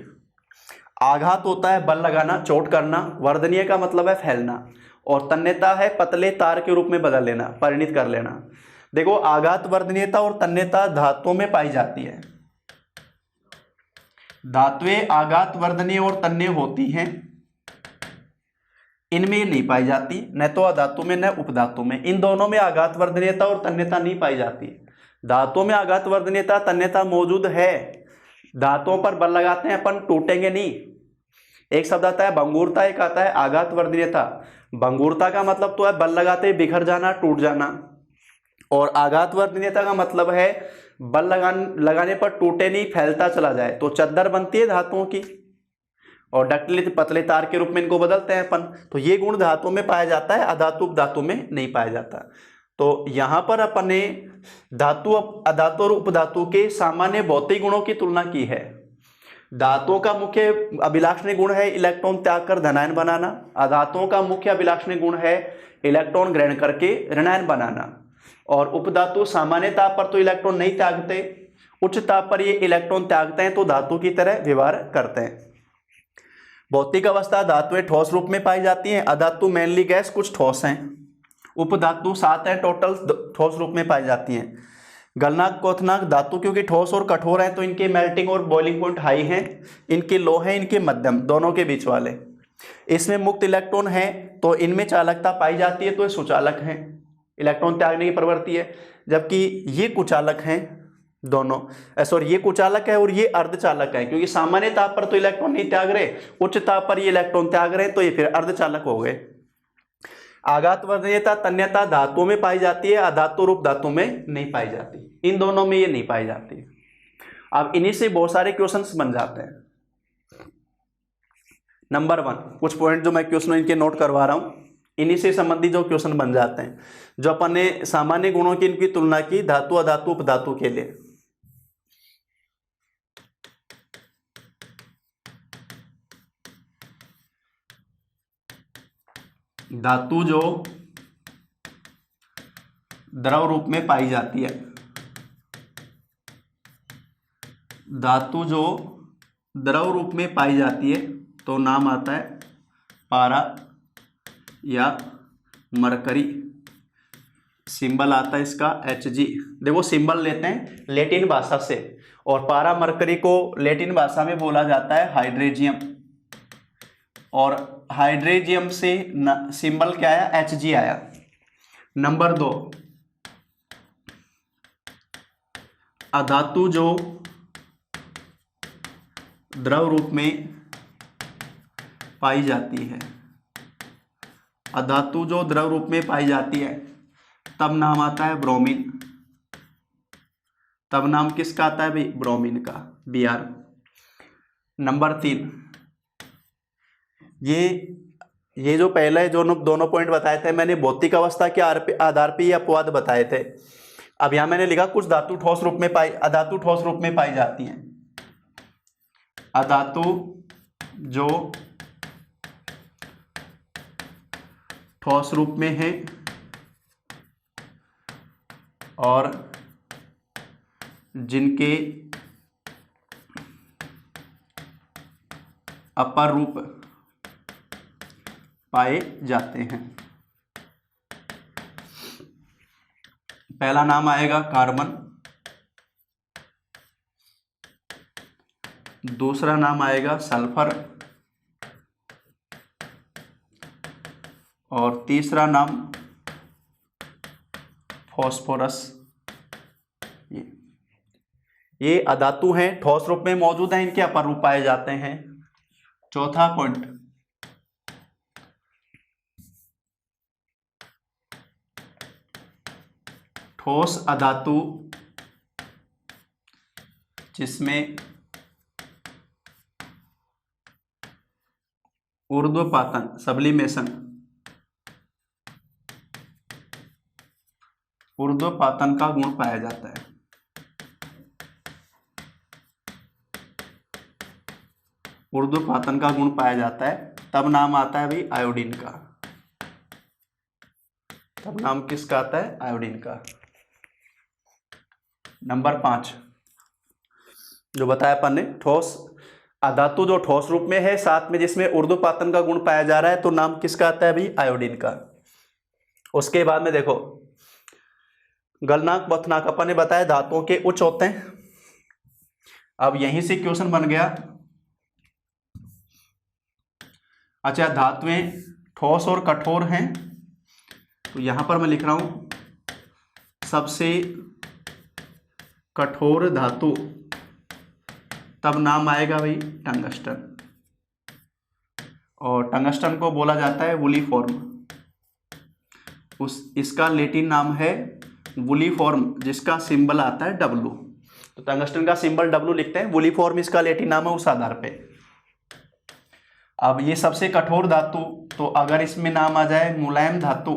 आघात होता है बल लगाना, चोट करना, वर्धनीय का मतलब है फैलना, और तन्यता है पतले तार के रूप में बदल लेना, परिणित कर लेना। देखो आघात वर्धनीयता और तन्यता धातुओं में पाई जाती है। धातुएं आघात वर्धनीय और तन्य होती हैं, इनमें नहीं पाई जाती, न तो अधातु में न उपधातु में। इन दोनों में आघात वर्धनीयता और तन्यता नहीं पाई जाती। धातुओं में आघात वर्धनीयता तन्यता मौजूद है, धातुओं पर बल लगाते हैं अपन, टूटेंगे नहीं। एक शब्द आता है भंगुरता, एक आता है आघात वर्धनीयता। भंगुरता का मतलब तो है बल लगाते ही बिखर जाना, टूट जाना, और आघात वर्धनीयता का मतलब है बल लगाने पर टूटे नहीं, फैलता चला जाए। तो चद्दर बनती है धातुओं की, और डक्टिलिटी पतले तार के रूप में इनको बदलते हैं अपन। तो ये गुण धातु में पाया जाता है, अधातु उपधातु में नहीं पाया जाता। तो यहाँ पर अपन ने धातु, अधातु और उपधातु के सामान्य भौतिक गुणों की तुलना की है। धातुओं का मुख्य अभिलाक्षणिक गुण है इलेक्ट्रॉन त्याग कर धनायन बनाना, अधातुओं का मुख्य अभिलाक्षणिक गुण है इलेक्ट्रॉन ग्रहण करके ऋणायन बनाना, और उपधातु सामान्य ताप पर तो इलेक्ट्रॉन नहीं त्यागते, उच्च ताप पर ये इलेक्ट्रॉन त्यागते हैं तो धातु की तरह व्यवहार करते हैं। भौतिक अवस्था, धातुएं ठोस रूप में पाई जाती हैं, अधातु मेनली गैस, कुछ ठोस हैं। उपधातु 7 हैं टोटल, ठोस रूप में पाई जाती हैं। गलनांक क्वथनांक, धातु क्योंकि ठोस और कठोर हैं तो इनके मेल्टिंग और बॉइलिंग पॉइंट हाई हैं, इनके लो हैं, इनके मध्यम, दोनों के बीच वाले। इसमें मुक्त इलेक्ट्रॉन है तो इनमें चालकता पाई जाती है, तो ये सुचालक हैं, इलेक्ट्रॉन त्यागने की प्रवृत्ति है। जबकि ये कुचालक हैं दोनों, सॉरी ये कुचालक है और ये अर्धचालक है, क्योंकि सामान्य ताप पर तो इलेक्ट्रॉन नहीं त्याग रहे, उच्च ताप पर ये इलेक्ट्रॉन त्याग रहे, तो ये फिर अर्धचालक हो गए। आघात वर्धनीयता तन्यता धातुओं में पाई जाती है, अधातु रूप धातु में नहीं पाई जाती, इन दोनों में ये नहीं पाई जाती। अब इन्हीं से बहुत सारे क्वेश्चंस बन जाते हैं। नंबर 1, कुछ पॉइंट जो मैं क्वेश्चन इनके नोट करवा रहा हूं, इन्हीं से संबंधित जो क्वेश्चन बन जाते हैं, जो अपन ने सामान्य गुणों की इनकी तुलना की धातु अधातु उपधातु के लिए। धातु जो द्रव रूप में पाई जाती है, धातु जो द्रव रूप में पाई जाती है तो नाम आता है पारा या मरकरी। सिंबल आता है इसका Hg। देखो सिंबल लेते हैं लैटिन भाषा से, और पारा मरकरी को लैटिन भाषा में बोला जाता है हाइड्रेजियम, और हाइड्रेजियम से सिंबल क्या आया, Hg आया। नंबर 2, अधातु जो द्रव रूप में पाई जाती है, अधातु जो द्रव रूप में पाई जाती है तब नाम आता है ब्रोमीन। तब नाम किसका आता है भाई, ब्रोमीन का, Br। नंबर 3, ये जो पहले जो दोनों पॉइंट बताए थे मैंने, भौतिक अवस्था के आधार पे ये अपवाद बताए थे। अब यहां मैंने लिखा कुछ धातु ठोस रूप में अधातु ठोस रूप में पाई जाती हैं। अधातु जो ठोस रूप में है और जिनके अपर रूप पाए जाते हैं। पहला नाम आएगा कार्बन, दूसरा नाम आएगा सल्फर, और तीसरा नाम फॉस्फोरस। ये अधातु हैं, ठोस रूप में मौजूद हैं, इनके अपर रूप पाए जाते हैं। चौथा पॉइंट, ठोस अधातु जिसमें ऊर्ध्वपातन सब्लिमेशन ऊर्ध्वपातन का गुण पाया जाता है। ऊर्ध्वपातन का गुण पाया जाता है तब नाम आता है भाई आयोडीन का। तब नाम किसका आता है? आयोडीन का। नंबर 5 जो बताया अपन ने, ठोस अधातु जो ठोस रूप में है साथ में जिसमें ऊर्ध्वपातन का गुण पाया जा रहा है, तो नाम किसका आता है भाई? आयोडीन का। उसके बाद में देखो गलनांक पथनांक अपन ने बताया धातुओं के उच्च होते हैं। अब यहीं से क्वेश्चन बन गया, अच्छा धातुएं ठोस और कठोर हैं, तो यहां पर मैं लिख रहा हूं सबसे कठोर धातु, तब नाम आएगा भाई टंगस्टन। और टंगस्टन को बोला जाता है वुलीफॉर्म। इसका लैटिन नाम है वुलीफॉर्म, जिसका सिंबल आता है W। तो टंगस्टन का सिंबल W लिखते हैं, वुलीफॉर्म इसका लैटिन नाम है उस आधार पे। अब ये सबसे कठोर धातु, तो अगर इसमें नाम आ जाए मुलायम धातु,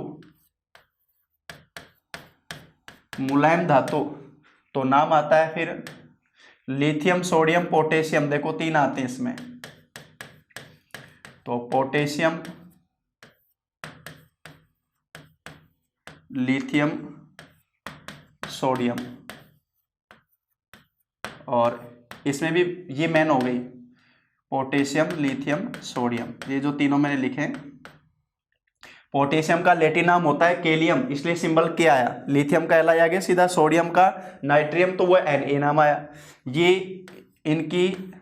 मुलायम धातु, तो नाम आता है फिर लिथियम, सोडियम, पोटेशियम। देखो 3 आते हैं इसमें, तो पोटेशियम, लिथियम, सोडियम। और इसमें भी ये मेन हो गई, पोटेशियम, लिथियम, सोडियम, ये जो तीनों मैंने लिखे हैं। पोटेशियम का लैटिन नाम होता है केलियम, इसलिए सिंबल क्या आया? लिथियम का Li आ गया सीधा, सोडियम का नाइट्रियम तो वो Na नाम आया। ये इनकी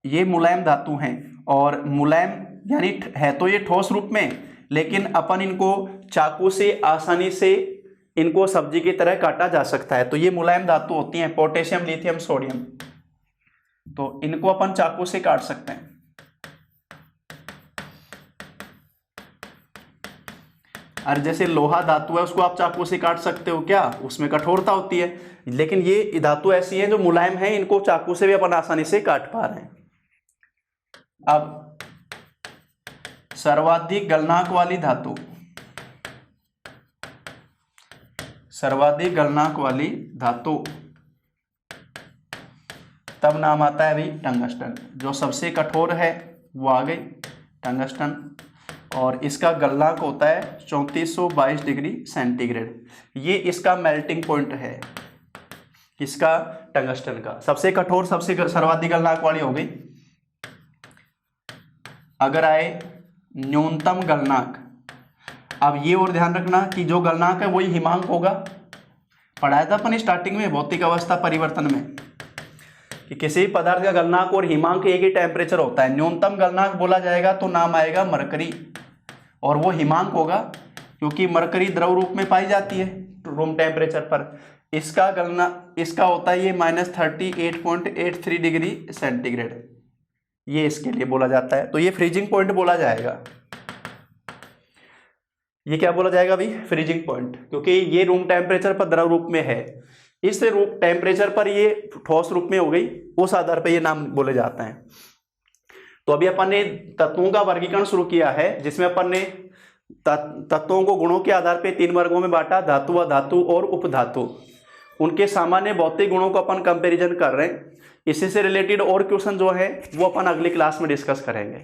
ये मुलायम धातु हैं, और मुलायम यानी है तो ये ठोस रूप में, लेकिन अपन इनको चाकू से आसानी से इनको सब्जी की तरह काटा जा सकता है। तो ये मुलायम धातु होती हैं पोटेशियम, लिथियम, सोडियम, तो इनको अपन चाकू से काट सकते हैं। और जैसे लोहा धातु है उसको आप चाकू से काट सकते हो क्या? उसमें कठोरता होती है, लेकिन ये धातु ऐसी है जो मुलायम है, इनको चाकू से भी अपन आसानी से काट पा रहे हैं। अब सर्वाधिक गलनांक वाली धातु, सर्वाधिक गलनांक वाली धातु, तब नाम आता है भाई टंगस्टन। जो सबसे कठोर है वो आ गई टंगस्टन, और इसका गलनांक होता है 3422 डिग्री सेंटीग्रेड। ये इसका मेल्टिंग पॉइंट है, इसका टंगस्टन का। सबसे कठोर, सबसे सर्वाधिक गलनांक वाली हो गई। अगर आए न्यूनतम गलनांक, अब ये और ध्यान रखना कि जो गलनांक है वही हिमांक होगा। पढ़ाया था अपन स्टार्टिंग में भौतिक अवस्था परिवर्तन में कि किसी भी पदार्थ का गलनांक और हिमांक एक ही टेम्परेचर होता है। न्यूनतम गलनांक बोला जाएगा तो नाम आएगा मरकरी, और वो हिमांक होगा क्योंकि मरकरी द्रव रूप में पाई जाती है रूम टेम्परेचर पर। इसका गलनांक इसका होता है ये -38.83 डिग्री सेंटीग्रेड, ये इसके लिए बोला जाता है। तो ये फ्रीजिंग पॉइंट बोला जाएगा। ये क्या बोला जाएगा भाई? फ्रीजिंग पॉइंट, क्योंकि ये रूम टेम्परेचर पर द्रव रूप में है, इस रूप टेम्परेचर पर ये ठोस रूप में हो गई, उस आधार पर ये नाम बोले जाते हैं। तो अभी अपन ने तत्वों का वर्गीकरण शुरू किया है, जिसमें अपन ने तत्वों को गुणों के आधार पर 3 वर्गों में बांटा, धातु, अधातु और उपधातु। उनके सामान्य भौतिक गुणों को अपन कंपैरिजन कर रहे हैं। इसी से रिलेटेड और क्वेश्चन जो है वो अपन अगली क्लास में डिस्कस करेंगे।